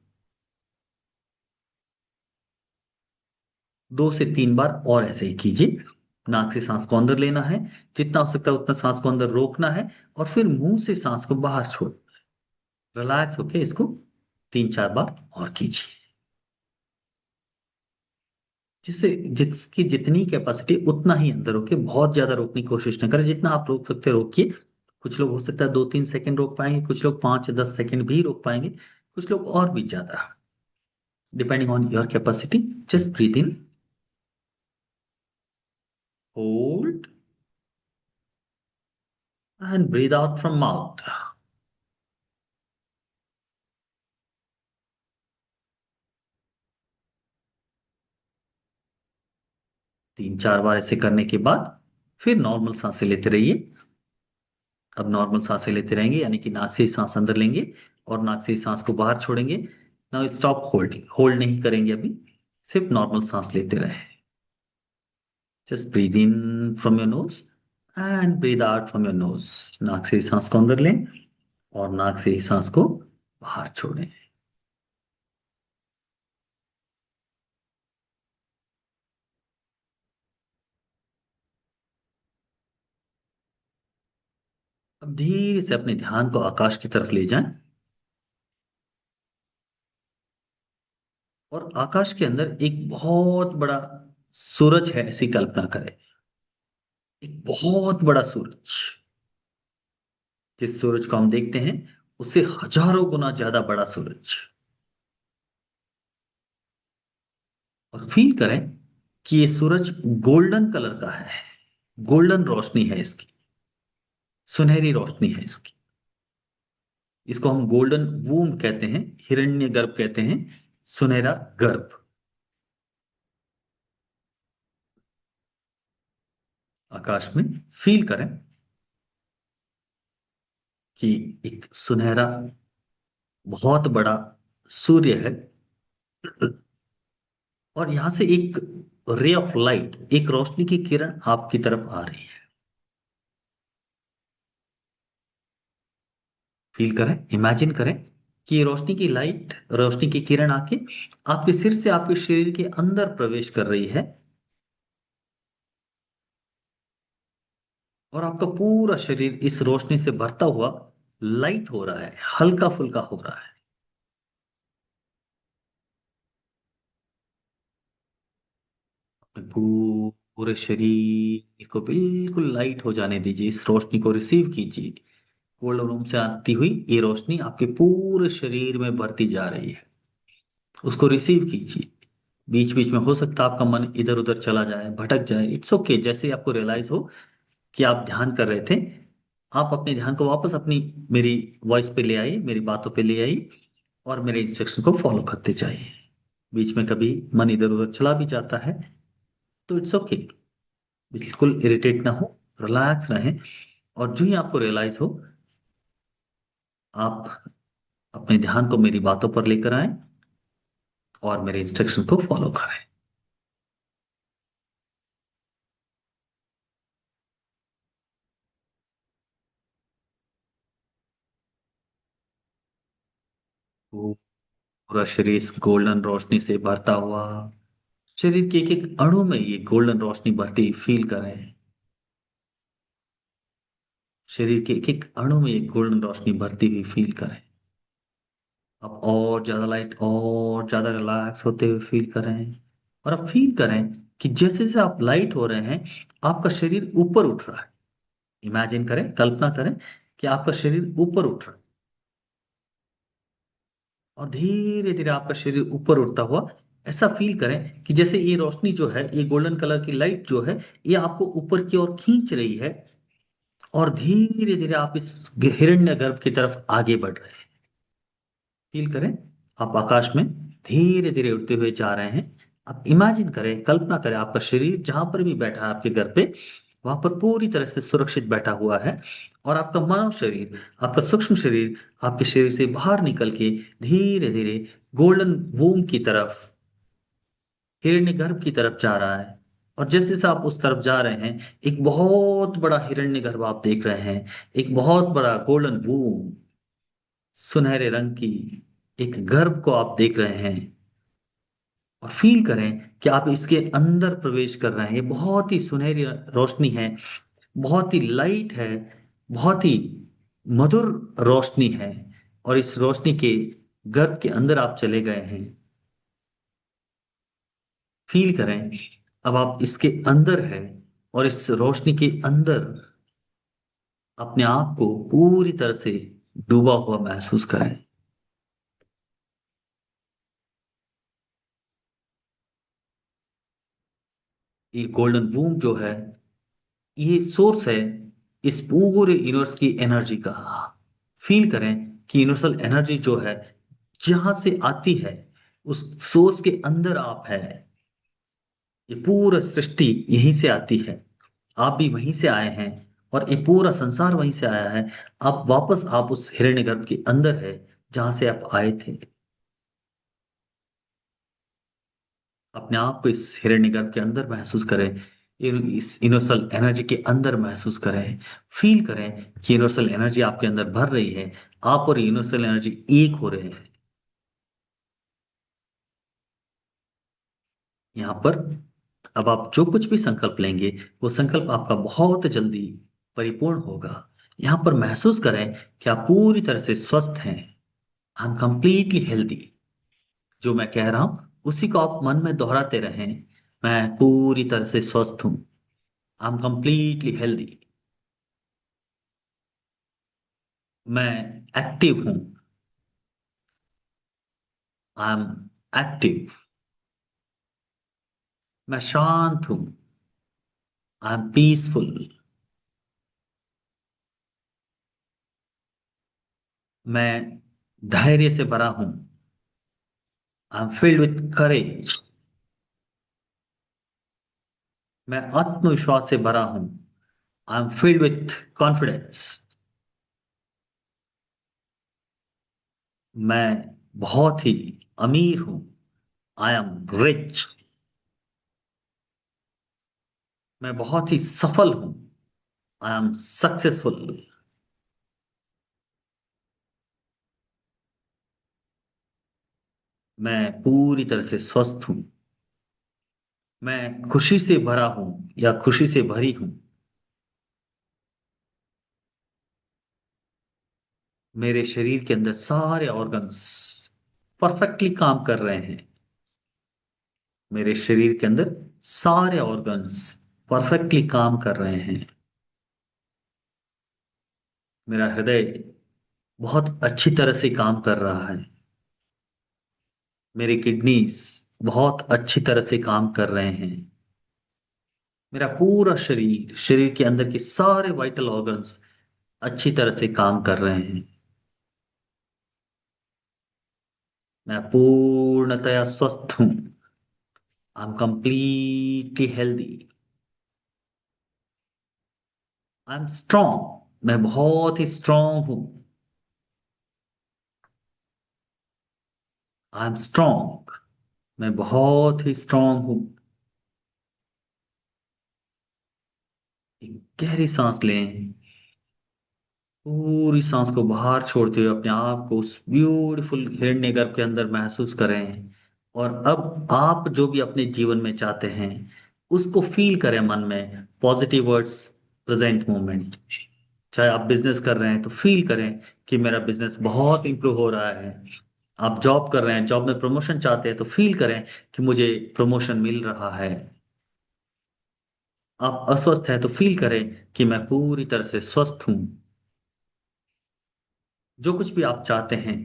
2 से 3 बार और ऐसे ही कीजिए. नाक से सांस को अंदर लेना है, जितना हो सकता है उतना सांस को अंदर रोकना है, और फिर मुंह से सांस को बाहर छोड़. रिलैक्स होके इसको 3-4 बार और कीजिए. जिससे जिसकी जितनी कैपेसिटी उतना ही अंदर रोके. बहुत ज्यादा रोकने की कोशिश न करें. जितना आप रोक सकते हैं रोकिए. कुछ लोग हो सकता है 2-3 सेकंड रोक पाएंगे, कुछ लोग 5 या 10 सेकंड भी रोक पाएंगे, कुछ लोग और भी ज्यादा. Depending on your capacity. Just breathe in, hold and breathe out from mouth. 3-4 बार ऐसे करने के बाद फिर नॉर्मल सांसें लेते रहिए. अब नॉर्मल सांसें लेते रहेंगे, यानी कि नाक से ही सांस अंदर लेंगे और नाक से ही सांस को बाहर छोड़ेंगे. Now stop holding. होल्ड नहीं करेंगे अभी, सिर्फ नॉर्मल सांस लेते रहे. Just breathe in from your knows and breathe out from your knows. नाक से ही सांस को अंदर लें और नाक से ही सांस को बाहर छोड़ें. अब धीरे से अपने ध्यान को आकाश की तरफ ले जाएं, और आकाश के अंदर एक बहुत बड़ा सूरज है ऐसी कल्पना करें. एक बहुत बड़ा सूरज. जिस सूरज को हम देखते हैं उससे हजारों गुना ज्यादा बड़ा सूरज. और फील करें कि ये सूरज गोल्डन कलर का है. गोल्डन रोशनी है इसकी, सुनहरी रोशनी है इसकी. इसको हम गोल्डन वूम कहते हैं, हिरण्य गर्भ कहते हैं, सुनहरा गर्भ. आकाश में फील करें कि एक सुनहरा बहुत बड़ा सूर्य है, और यहां से एक रे ऑफ लाइट, एक रोशनी की किरण आपकी तरफ आ रही है. फील करें, इमेजिन करें कि ये रोशनी की लाइट, रोशनी की किरण आके आपके सिर से आपके शरीर के अंदर प्रवेश कर रही है, और आपका पूरा शरीर इस रोशनी से भरता हुआ लाइट हो रहा है, हल्का फुल्का हो रहा है. अपने पूरे शरीर को बिल्कुल लाइट हो जाने दीजिए. इस रोशनी को रिसीव कीजिए. कोल्ड रूम से आती हुई ये रोशनी आपके पूरे शरीर में भरती जा रही है. उसको रिसीव कीजिए. बीच बीच में हो सकता है आपका मन इधर उधर चला जाए, भटक जाए. It's okay. जैसे ही आपको रियलाइज हो कि आप ध्यान कर रहे थे, आप अपने ध्यान को वापस अपनी मेरी वॉइस पे ले आइए, मेरी बातों पे ले आइए, और मेरे इंस्ट्रक्शन को फॉलो करते जाइए. बीच में कभी मन इधर उधर चला भी जाता है तो इट्स ओके. बिल्कुल इरिटेट ना हो, रिलैक्स रहें. और जो ही आपको रियलाइज हो, आप अपने ध्यान को मेरी बातों पर लेकर आए, और मेरे इंस्ट्रक्शन को फॉलो करें। वो पूरा शरीर इस गोल्डन रोशनी से भरता हुआ, शरीर के एक एक अणु में ये गोल्डन रोशनी भरती फील करें। शरीर के एक एक अणु में ये गोल्डन रोशनी भरती हुई फील करें। अब और ज्यादा लाइट और ज्यादा रिलैक्स होते हुए फील करें। और अब फील करें कि जैसे जैसे आप लाइट हो रहे हैं, आपका शरीर ऊपर उठ रहा है। इमेजिन करें, कल्पना करें कि आपका शरीर ऊपर उठ रहा है, और धीरे धीरे आपका शरीर ऊपर उठता हुआ ऐसा फील करें कि जैसे ये रोशनी जो है, ये गोल्डन कलर की लाइट जो है, ये आपको ऊपर की ओर खींच रही है। और धीरे धीरे आप इस हिरण्यगर्भ की तरफ आगे बढ़ रहे हैं। फील करें, आप आकाश में धीरे धीरे उड़ते हुए जा रहे हैं। आप इमेजिन करें, कल्पना करें, आपका शरीर जहां पर भी बैठा है आपके घर पे, वहां पर पूरी तरह से सुरक्षित बैठा हुआ है। और आपका मानव शरीर, आपका सूक्ष्म शरीर आपके शरीर से बाहर निकल के धीरे धीरे गोल्डन वूम की तरफ, हिरण्यगर्भ की तरफ जा रहा है। और जैसे जैसे आप उस तरफ जा रहे हैं, एक बहुत बड़ा हिरण्यगर्भ आप देख रहे हैं। एक बहुत बड़ा गोल्डन वूम, सुनहरे रंग की एक गर्भ को आप देख रहे हैं। और फील करें कि आप इसके अंदर प्रवेश कर रहे हैं। ये बहुत ही सुनहरी रोशनी है, बहुत ही लाइट है, बहुत ही मधुर रोशनी है। और इस रोशनी के गर्भ के अंदर आप चले गए हैं। फील करें, अब आप इसके अंदर हैं, और इस रोशनी के अंदर अपने आप को पूरी तरह से डूबा हुआ महसूस करें। ये गोल्डन बूम जो है, ये सोर्स है इस पूरे यूनिवर्स की एनर्जी का। फील करें कि यूनिवर्सल एनर्जी जो है जहां से आती है, उस सोर्स के अंदर आप है। ये पूरा सृष्टि यहीं से आती है, आप भी वहीं से आए हैं, और ये पूरा संसार वहीं से आया है। आप वापस आप उस हिरण्यगर्भ के अंदर है जहां से आप आए थे। अपने आप को इस हिरण्यगर्भ के अंदर महसूस करें, इस यूनिवर्सल एनर्जी के अंदर महसूस करें। फील करें कि यूनिवर्सल एनर्जी आपके अंदर भर रही है। आप और यूनिवर्सल एनर्जी एक हो रहे हैं। यहाँ पर अब आप जो कुछ भी संकल्प लेंगे, वो संकल्प आपका बहुत जल्दी परिपूर्ण होगा। यहाँ पर महसूस करें कि आप पूरी तरह से स्वस्थ हैं। I am completely healthy. जो मैं कह रहा हूं उसी को आप मन में दोहराते रहें। मैं पूरी तरह से स्वस्थ हूं। I am completely healthy. मैं एक्टिव हूं। I am active. मैं शांत हूं। I am peaceful. मैं धैर्य से भरा हूं। आई एम फिल्ड विथ करेज। मैं आत्मविश्वास से भरा हूं। I am filled with confidence. मैं बहुत ही अमीर हूं। आई एम रिच। मैं बहुत ही सफल हूं। आई एम सक्सेसफुल। मैं पूरी तरह से स्वस्थ हूं। मैं खुशी से भरा हूं या खुशी से भरी हूं। मेरे शरीर के अंदर सारे ऑर्गन्स परफेक्टली काम कर रहे हैं। मेरे शरीर के अंदर सारे ऑर्गन्स परफेक्टली काम कर रहे हैं। मेरा हृदय बहुत अच्छी तरह से काम कर रहा है। मेरी किडनीज बहुत अच्छी तरह से काम कर रहे हैं। मेरा पूरा शरीर, शरीर के अंदर के सारे वाइटल ऑर्गन्स अच्छी तरह से काम कर रहे हैं। मैं पूर्णतया स्वस्थ हूं। I am completely healthy. I am strong. मैं बहुत ही स्ट्रांग हूं। आई एम स्ट्रांग। मैं बहुत ही स्ट्रांग हूं। एक गहरी सांस लें। पूरी सांस को बाहर छोड़ते हुए अपने आप को उस ब्यूटीफुल हिरण्यगर्भ के अंदर महसूस करें। और अब आप जो भी अपने जीवन में चाहते हैं उसको फील करें मन में। Positive words, present moment. चाहे आप बिजनेस कर रहे हैं तो फील करें कि मेरा बिजनेस बहुत इंप्रूव हो रहा है। आप जॉब कर रहे हैं, जॉब में प्रमोशन चाहते हैं तो फील करें कि मुझे प्रमोशन मिल रहा है। आप अस्वस्थ हैं तो फील करें कि मैं पूरी तरह से स्वस्थ हूं। जो कुछ भी आप चाहते हैं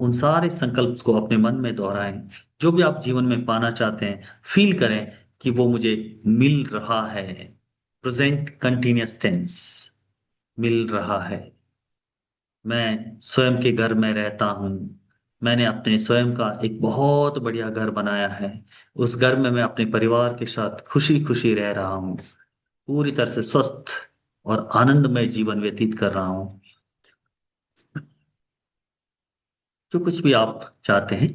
उन सारे संकल्प को अपने मन में दोहराएं। जो भी आप जीवन में पाना चाहते हैं फील करें कि वो मुझे मिल रहा है। प्रेजेंट कंटिन्यूअस टेंस, मिल रहा है। मैं स्वयं के घर में रहता हूँ। मैंने अपने स्वयं का एक बहुत बढ़िया घर बनाया है। उस घर में मैं अपने परिवार के साथ खुशी खुशी रह रहा हूँ। पूरी तरह से स्वस्थ और आनंदमय जीवन व्यतीत कर रहा हूँ। जो कुछ भी आप चाहते हैं,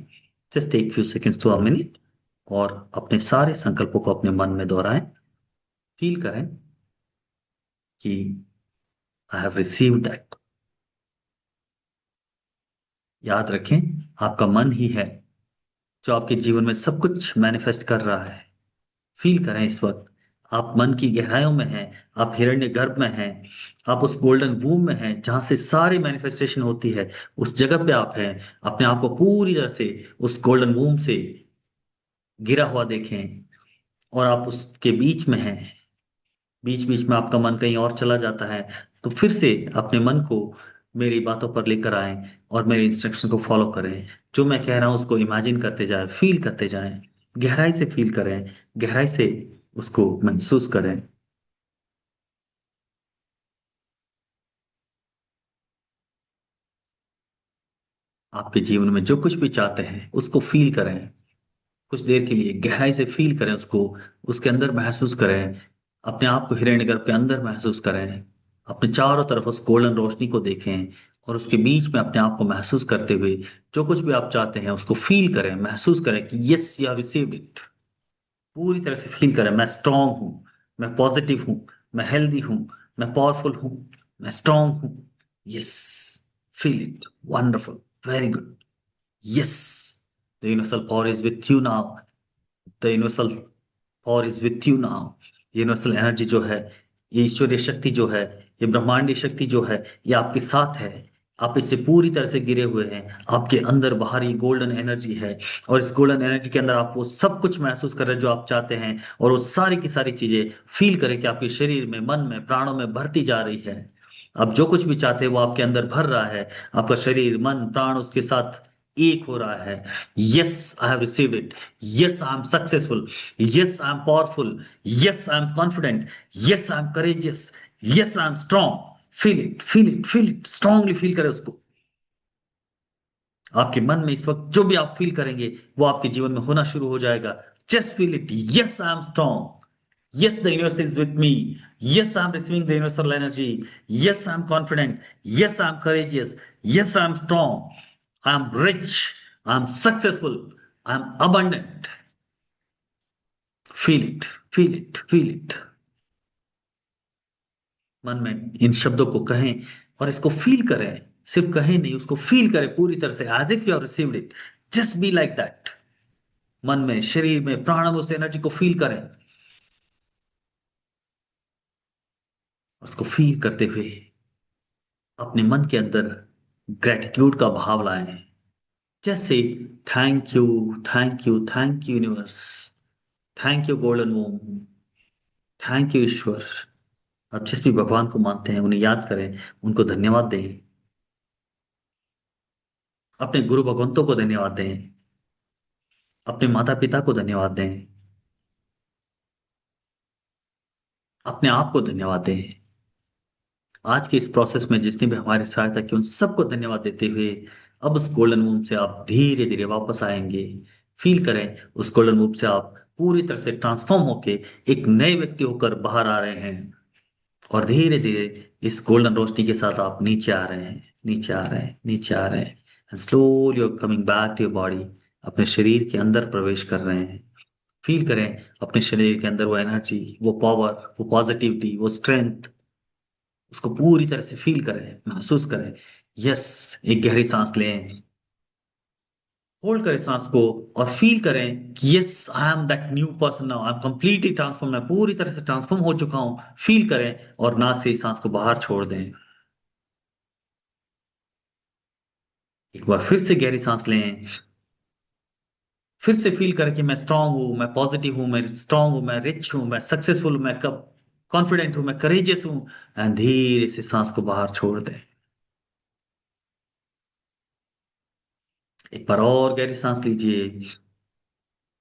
just take few seconds to a minute और अपने सारे संकल्पों को अपने मन में दोहराएं। फील करें कि आई हैव रिसीव्ड दैट। याद रखें, आपका मन ही है जो आपके जीवन में सब कुछ मैनिफेस्ट कर रहा है। फील करें इस वक्त आप मन की गहराइयों में हैं। आप हिरण्य गर्भ में हैं। आप उस गोल्डन वूम में हैं जहां से सारी मैनिफेस्टेशन होती है। उस जगह पे आप हैं। अपने आप को पूरी तरह से उस गोल्डन वूम से गिरा हुआ देखें और आप उसके बीच में हैं। बीच बीच में आपका मन कहीं और चला जाता है तो फिर से अपने मन को मेरी बातों पर लेकर आए और मेरे इंस्ट्रक्शन को फॉलो करें। जो मैं कह रहा हूं उसको इमेजिन करते जाएं, फील करते जाएं। गहराई से फील करें, गहराई से उसको महसूस करें। आपके जीवन में जो कुछ भी चाहते हैं उसको फील करें। कुछ देर के लिए गहराई से फील करें उसको। उसके अंदर महसूस करें। अपने आप को हिरण्यगर्भ के अंदर महसूस करें। अपने चारों तरफ उस गोल्डन रोशनी को देखें और उसके बीच में अपने आप को महसूस करते हुए जो कुछ भी आप चाहते हैं उसको फील करें, महसूस करें कि yes you have received it. पूरी तरह से फील करें, मैं स्ट्रांग हूं, मैं पॉजिटिव हूं, मैं हेल्दी हूं, मैं पावरफुल हूं, मैं स्ट्रांग हूं। Yes, feel it. Wonderful, very good. Yes, the universal power is with you now. The universal power is with you now. Universal energy जो है, ये ईश्वरीय शक्ति जो है, ये ब्रह्मांडीय शक्ति जो है, ये आपके साथ है। आप इससे पूरी तरह से गिरे हुए हैं। आपके अंदर बाहर ये गोल्डन एनर्जी है और इस गोल्डन एनर्जी के अंदर आप वो सब कुछ महसूस कर रहे हैं जो आप चाहते हैं। और वो सारी की सारी चीजें फील करें कि आपके शरीर में, मन में, प्राणों में भरती जा रही है। आप जो कुछ भी चाहते हैं वो आपके अंदर भर रहा है। आपका शरीर, मन, प्राण उसके साथ एक हो रहा है। Yes, I have received it. Yes, I am successful. Yes, I am powerful. Yes, I am confident. Yes, I am courageous. Yes, I am strong. Feel it, feel it, feel it. Strongly feel करें उसको। आपके मन में इस वक्त जो भी आप फील करेंगे वो आपके जीवन में होना शुरू हो जाएगा। Just feel it. Yes, I am strong. Yes, the universe is with me. Yes, I'm receiving the universal energy. Yes, I'm confident. Yes, I'm courageous. Yes, I'm strong. I'm rich. I'm successful. I'm abundant. Feel it, feel it, feel it. मन में इन शब्दों को कहें और इसको feel करें। सिर्फ कहें नहीं, उसको फील करें पूरी तरह से, as if you have received it. Just be like that. मन में, शरीर में, प्राणों में उस एनर्जी को फील करें। उसको फील करते हुए अपने मन के अंदर ग्रेटिट्यूड का भाव लाएं। जैसे thank you, thank you, thank you universe, thank you golden womb, thank you ईश्वर। आप जिस भी भगवान को मानते हैं उन्हें याद करें, उनको धन्यवाद दें। अपने गुरु भगवंतों को धन्यवाद दें। अपने माता पिता को धन्यवाद दें। अपने आप को धन्यवाद दें। आज के इस प्रोसेस में जिसने भी हमारी सहायता की उन सबको धन्यवाद देते हुए अब उस गोल्डन मूव से आप धीरे धीरे वापस आएंगे। फील करें उस गोल्डन मूव से आप पूरी तरह से ट्रांसफॉर्म होके एक नए व्यक्ति होकर बाहर आ रहे हैं और धीरे धीरे इस गोल्डन रोशनी के साथ आप नीचे आ रहे हैं, नीचे आ रहे हैं, नीचे आ रहे हैं। And slowly you are coming back to your body. अपने शरीर के अंदर प्रवेश कर रहे हैं। फील करें अपने शरीर के अंदर वो एनर्जी, वो पावर, वो पॉजिटिविटी, वो स्ट्रेंथ, उसको पूरी तरह से फील करें, महसूस करें। यस। एक गहरी सांस लें, होल्ड करें सांस को, और फील करें कि yes, I am that new person now, I am completely transform, मैं पूरी तरह से ट्रांसफॉर्म हो चुका हूं। फील करें और नाक से इस सांस को बाहर छोड़ दें। एक बार फिर से गहरी सांस लें। फिर से फील करें कि मैं स्ट्रांग हूं, मैं पॉजिटिव हूं, मैं स्ट्रांग हूं, मैं रिच हूं, मैं सक्सेसफुल हूं, मैं कब कॉन्फिडेंट हूं, मैं करेजियस हूं। एंड धीरे से सांस को बाहर छोड़ दें। एक बार और गहरी सांस लीजिए।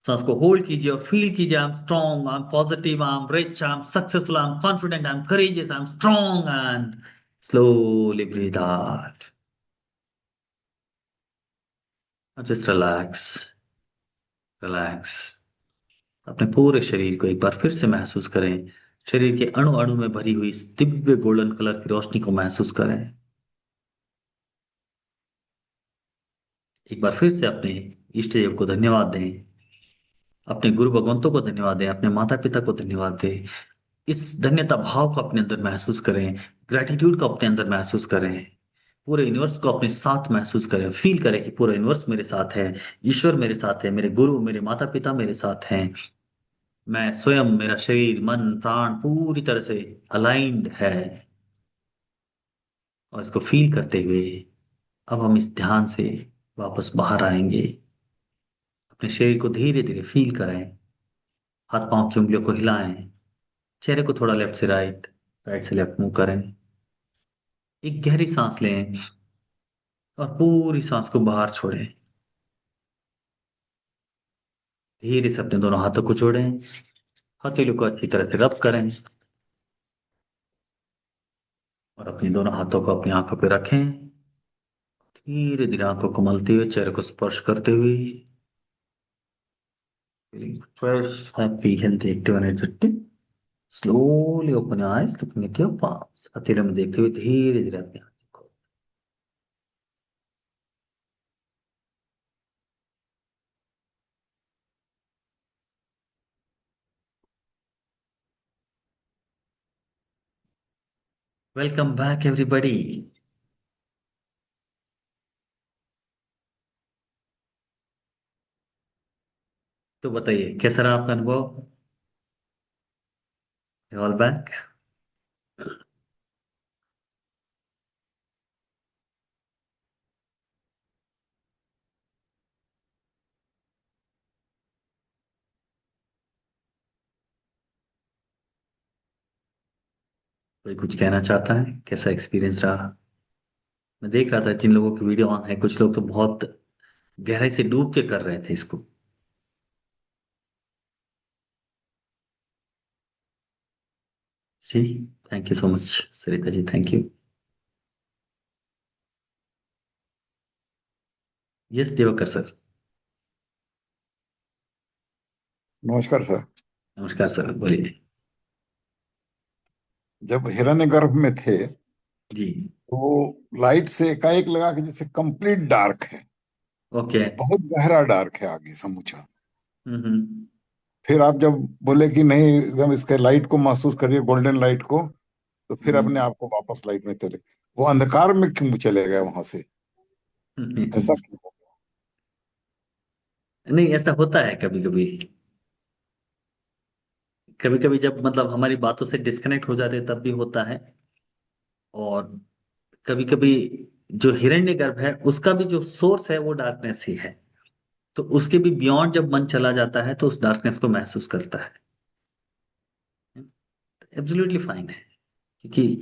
सांस को होल्ड कीजिए और फील कीजिए, I am strong, I am positive, I am rich, I am successful, I am confident, I am courageous, I am strong. And slowly breathe out. Just relax, relax. अपने पूरे शरीर को एक बार फिर से महसूस करें। शरीर के अणु अणु में भरी हुई इस दिव्य गोल्डन कलर की रोशनी को महसूस करें। एक बार फिर से अपने इष्ट देव को धन्यवाद दें, अपने गुरु भगवंतों को धन्यवाद दें, अपने माता पिता को धन्यवाद दें। इस धन्यता भाव को अपने अंदर महसूस करें, ग्रेटिट्यूड को अपने अंदर महसूस करें। पूरे यूनिवर्स को अपने साथ महसूस करें, फील करें कि पूरा यूनिवर्स मेरे साथ है, ईश्वर मेरे साथ है, मेरे गुरु, मेरे माता पिता मेरे साथ हैं। मैं स्वयं, मेरा शरीर, मन, प्राण पूरी तरह से अलाइंड है। और इसको फील करते हुए अब हम इस ध्यान से वापस बाहर आएंगे। अपने शरीर को धीरे धीरे फील करें, हाथ पांव की उंगलियों को हिलाएं, चेहरे को थोड़ा लेफ्ट से राइट, राइट से लेफ्ट मूव करें। एक गहरी सांस लें और पूरी सांस को बाहर छोड़ें। धीरे से अपने दोनों हाथों को जोड़ें, हथेलियों को अच्छी तरह से रब करें और अपने दोनों हाथों को अपनी आंखों पर रखें। धीरे धीरे आंखों को मलते हुए चेहरे को स्पर्श करते हुए, feeling fresh, happy, healthy, active, energetic. Slowly open your eyes, looking at your palms. हथेलियों में देखते हुए धीरे धीरे अपने हाथों को। Welcome back everybody. तो बताइए कैसा रहा आपका अनुभव? All back. कोई कुछ कहना चाहता है? कैसा एक्सपीरियंस रहा? मैं देख रहा था जिन लोगों की वीडियो ऑन है, कुछ लोग तो बहुत गहराई से डूब के कर रहे थे इसको। जी, thank you so much Sarita ji, thank you. Yes Diwakar sir. नमस्कार सर। नमस्कार सर, बोलिए। जब हिरण्यगर्भ में थे जी। तो लाइट से एकाएक लगा कि जैसे कंप्लीट डार्क है, ओके। बहुत गहरा डार्क है आगे समूचा। हम्म। फिर आप जब बोले कि नहीं एकदम इसके लाइट को महसूस करिए, गोल्डन लाइट को, तो फिर अपने आप को वापस लाइट में चले। वो अंधकार में क्यों चले गए वहां से, ऐसा क्यों हो नहीं, ऐसा होता है कभी कभी। कभी कभी जब मतलब हमारी बातों से डिस्कनेक्ट हो जाते हैं तब भी होता है। और कभी कभी जो हिरण्यगर्भ है उसका भी जो सोर्स है वो डार्कनेस ही है। तो उसके भी बियॉन्ड जब मन चला जाता है तो उस डार्कनेस को महसूस करता है। एब्सोल्युटली फाइन है, क्योंकि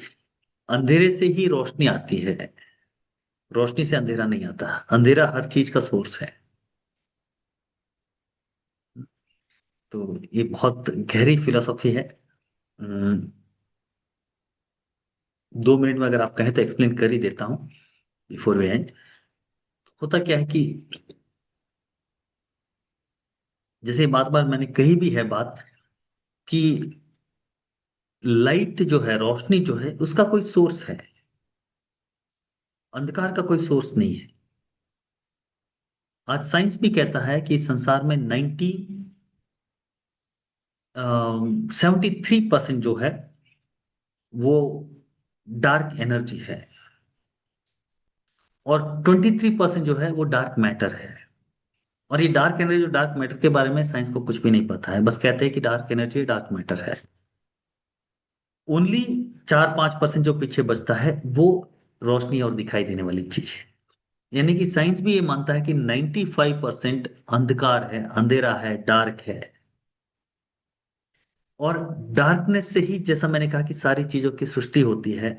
अंधेरे से ही रोशनी आती है, रोशनी से अंधेरा नहीं आता। अंधेरा हर चीज का सोर्स है। तो ये बहुत गहरी फिलोसफी है। 2 मिनट में अगर आप कहें तो एक्सप्लेन कर ही देता हूँ बिफोर वे एंड। होता क्या है कि जैसे बार बार मैंने कही भी है बात कि लाइट जो है, रोशनी जो है, उसका कोई सोर्स है, अंधकार का कोई सोर्स नहीं है। आज साइंस भी कहता है कि संसार में 73% जो है वो डार्क एनर्जी है, और 23% जो है वो डार्क मैटर है। और ये डार्क एनर्जी और डार्क मैटर के बारे में साइंस को कुछ भी नहीं पता है, बस कहते हैं कि डार्क एनर्जी डार्क मैटर है। ओनली 4-5% जो पीछे बचता है वो रोशनी और दिखाई देने वाली चीज है। यानी कि साइंस भी ये मानता है कि 95% अंधकार है, अंधेरा है, डार्क है। और डार्कनेस से ही, जैसा मैंने कहा, कि सारी चीजों की सृष्टि होती है।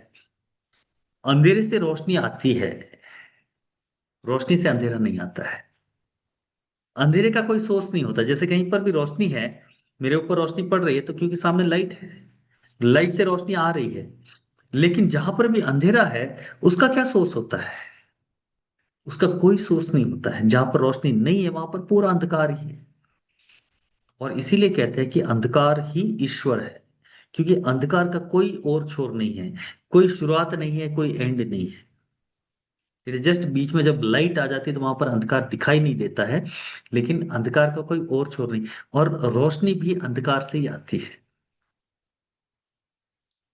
अंधेरे से रोशनी आती है, रोशनी से अंधेरा नहीं आता है। अंधेरे का कोई सोर्स नहीं होता। जैसे कहीं पर भी रोशनी है, मेरे ऊपर रोशनी पड़ रही है तो क्योंकि सामने लाइट है, लाइट से रोशनी आ रही है। लेकिन जहां पर भी अंधेरा है, उसका क्या सोर्स होता है? उसका कोई सोर्स नहीं होता है। जहां पर रोशनी नहीं है वहां पर पूरा अंधकार ही है। और इसीलिए कहते हैं कि अंधकार ही ईश्वर है, क्योंकि अंधकार का कोई और छोर नहीं है, कोई शुरुआत नहीं है, कोई एंड नहीं है। इट जस्ट बीच में जब लाइट आ जाती है तो वहां पर अंधकार दिखाई नहीं देता है, लेकिन अंधकार का कोई और छोर नहीं। और रोशनी भी अंधकार से ही आती है।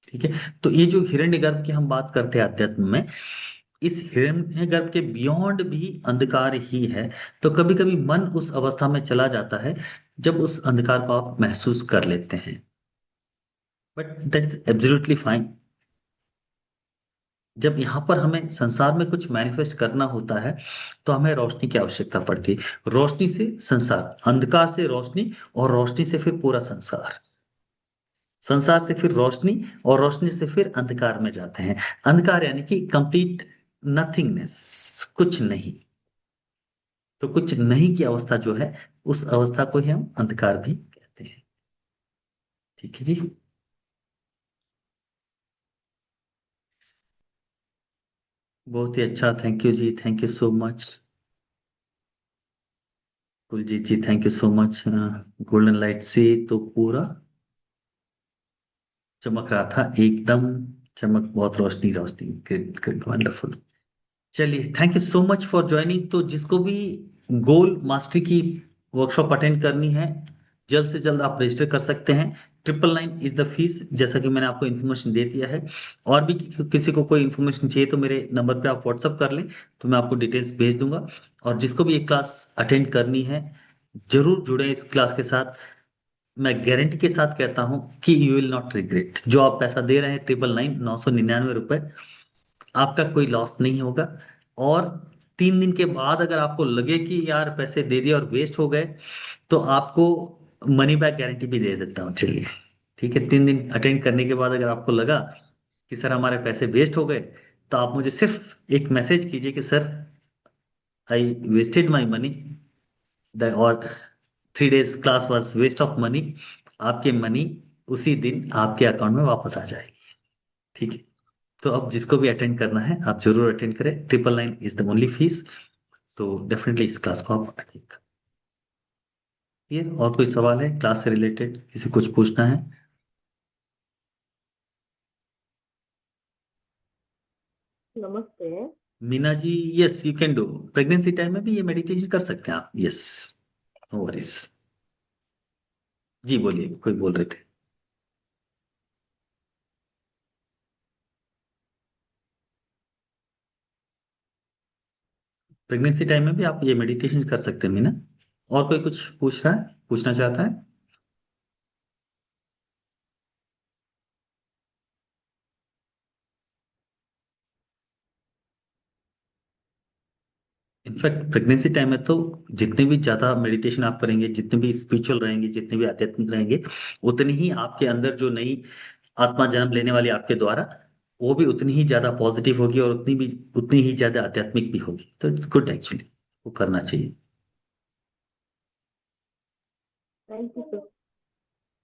ठीक है। तो ये जो हिरण्यगर्भ की हम बात करते हैं अध्यात्म में, इस हिरण्यगर्भ के बियॉन्ड भी अंधकार ही है। तो कभी कभी मन उस अवस्था में चला जाता है जब उस अंधकार को आप महसूस कर लेते हैं, but that is absolutely fine. जब यहाँ पर हमें संसार में कुछ मैनिफेस्ट करना होता है तो हमें रोशनी की आवश्यकता पड़ती है। रोशनी से संसार, अंधकार से रोशनी, और रोशनी से फिर पूरा संसार, संसार से फिर रोशनी, और रोशनी से फिर अंधकार में जाते हैं। अंधकार यानी कि कंप्लीट नथिंगनेस, कुछ नहीं। तो कुछ नहीं की अवस्था जो है, उस अवस्था को ही हम अंधकार भी कहते हैं। ठीक है जी। बहुत ही अच्छा, थैंक यू जी, thank you so much. Kuljeet ji thank you so much. Golden light से तो पूरा चमक रहा था एकदम, चमक, बहुत रोशनी रोशनी, गुड गुड वंडरफुल। चलिए, thank you so much for joining. तो जिसको भी गोल मास्टरी की वर्कशॉप अटेंड करनी है, जल्द से जल्द आप रजिस्टर कर सकते हैं। 999 इज द फीस, जैसा कि मैंने आपको इन्फॉर्मेशन दे दिया है। और भी किसी को कोई इन्फॉर्मेशन चाहिए तो मेरे नंबर पे आप व्हाट्सअप कर लें, तो मैं आपको डिटेल्स भेज दूंगा। और जिसको भी ये क्लास अटेंड करनी है, जरूर जुड़े इस क्लास के साथ। मैं गारंटी के साथ कहता हूं कि यू विल नॉट रिग्रेट। जो आप पैसा दे रहे हैं, 999 आपका कोई लॉस नहीं होगा। और 3 दिन के बाद अगर आपको लगे कि यार पैसे दे दिए और वेस्ट हो गए, तो आपको मनी बैक गारंटी भी दे देता हूँ। चलिए, ठीक है। 3 दिन अटेंड करने के बाद अगर आपको लगा कि सर हमारे पैसे वेस्ट हो गए, तो आप मुझे सिर्फ एक मैसेज कीजिए कि sir I wasted my money, और 3 days class was waste of money. आपके मनी उसी दिन आपके अकाउंट में वापस आ जाएगी। ठीक है। तो अब जिसको भी अटेंड करना है, आप जरूर अटेंड करें। 999 इज द ओनली फीस। तो डेफिनेटली इस क्लास को आप अटेंड करें। क्लियर? और कोई सवाल है क्लास से रिलेटेड, किसी कुछ पूछना है? नमस्ते। Meena ji, yes you can do. Pregnancy time में भी ये मेडिटेशन कर सकते हैं आप। Yes, no worries. जी बोलिए, कोई बोल रहे थे? प्रेगनेंसी टाइम में भी आप ये मेडिटेशन कर सकते हैं मीना। और कोई कुछ पूछ रहा है, पूछना चाहता है? इनफैक्ट प्रेगनेंसी टाइम में तो जितने भी ज्यादा मेडिटेशन आप करेंगे, जितने भी स्पिरिचुअल रहेंगे, जितने भी आध्यात्मिक रहेंगे, उतनी ही आपके अंदर जो नई आत्मा जन्म लेने वाली आपके द्वारा, वो भी उतनी ही ज्यादा पॉजिटिव होगी, और उतनी ही ज्यादा आध्यात्मिक भी होगी। तो इट्स गुड एक्चुअली, वो करना चाहिए। Thank you sir.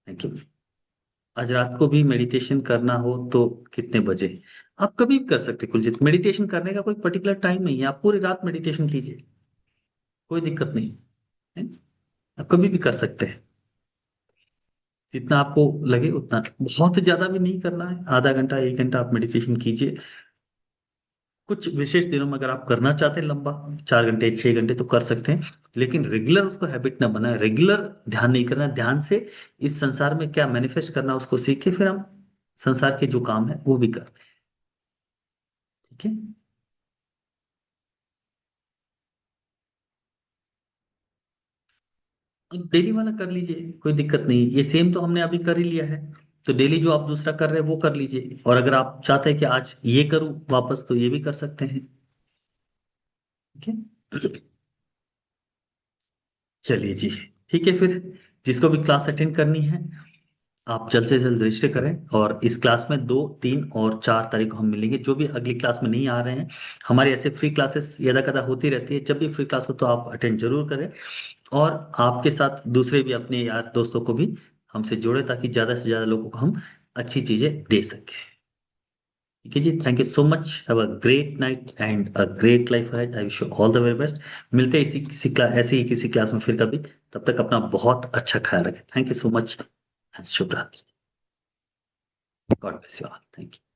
Thank you. आज रात को भी मेडिटेशन करना हो तो कितने बजे? आप कभी भी कर सकते हैं कुलजीत। मेडिटेशन करने का कोई पर्टिकुलर टाइम नहीं है, आप पूरी रात मेडिटेशन कीजिए, कोई दिक्कत नहीं है। आप कभी भी कर सकते हैं, जितना आपको लगे उतना। बहुत ज्यादा भी नहीं करना है, आधा घंटा 1 घंटा आप मेडिटेशन कीजिए। कुछ विशेष दिनों में अगर आप करना चाहते हैं लंबा 4 घंटे 6 घंटे तो कर सकते हैं, लेकिन रेगुलर उसको हैबिट ना बनाए, रेगुलर ध्यान नहीं करना, ध्यान से इस संसार में क्या मैनिफेस्ट करना उसको सीख के फिर हम संसार के जो काम है वो भी कर, ठीक है। अब डेली वाला कर लीजिए, कोई दिक्कत नहीं, ये सेम तो हमने अभी कर ही लिया है, तो डेली जो आप दूसरा कर रहे हैं वो कर लीजिए, और अगर आप चाहते हैं कि आज ये करूं वापस तो ये भी कर सकते हैं, ठीक है। चलिए जी, ठीक है फिर, जिसको भी क्लास अटेंड करनी है आप जल्द से जल्द रजिस्टर करें, और इस क्लास में 2 3 और 4 तारीख को हम मिलेंगे। जो भी अगली क्लास में नहीं आ रहे हैं, हमारी ऐसे फ्री क्लासेस यदा कदा होती रहती है, जब भी फ्री क्लास हो तो आप अटेंड जरूर करें, और आपके साथ दूसरे भी अपने यार दोस्तों को भी हमसे जोड़े, ताकि ज़्यादा से ज़्यादा लोगों को हम अच्छी चीज़ें दे सकें, ठीक है जी। Thank you so much, have a great night and a great life ahead, I wish you all the very best. मिलते हैं इसी किसी क्लास, ऐसे ही किसी क्लास में फिर कभी, तब तक अपना बहुत अच्छा ख्याल रखें। Thank you so much and शुभ रात्रि, God bless you all, thank you.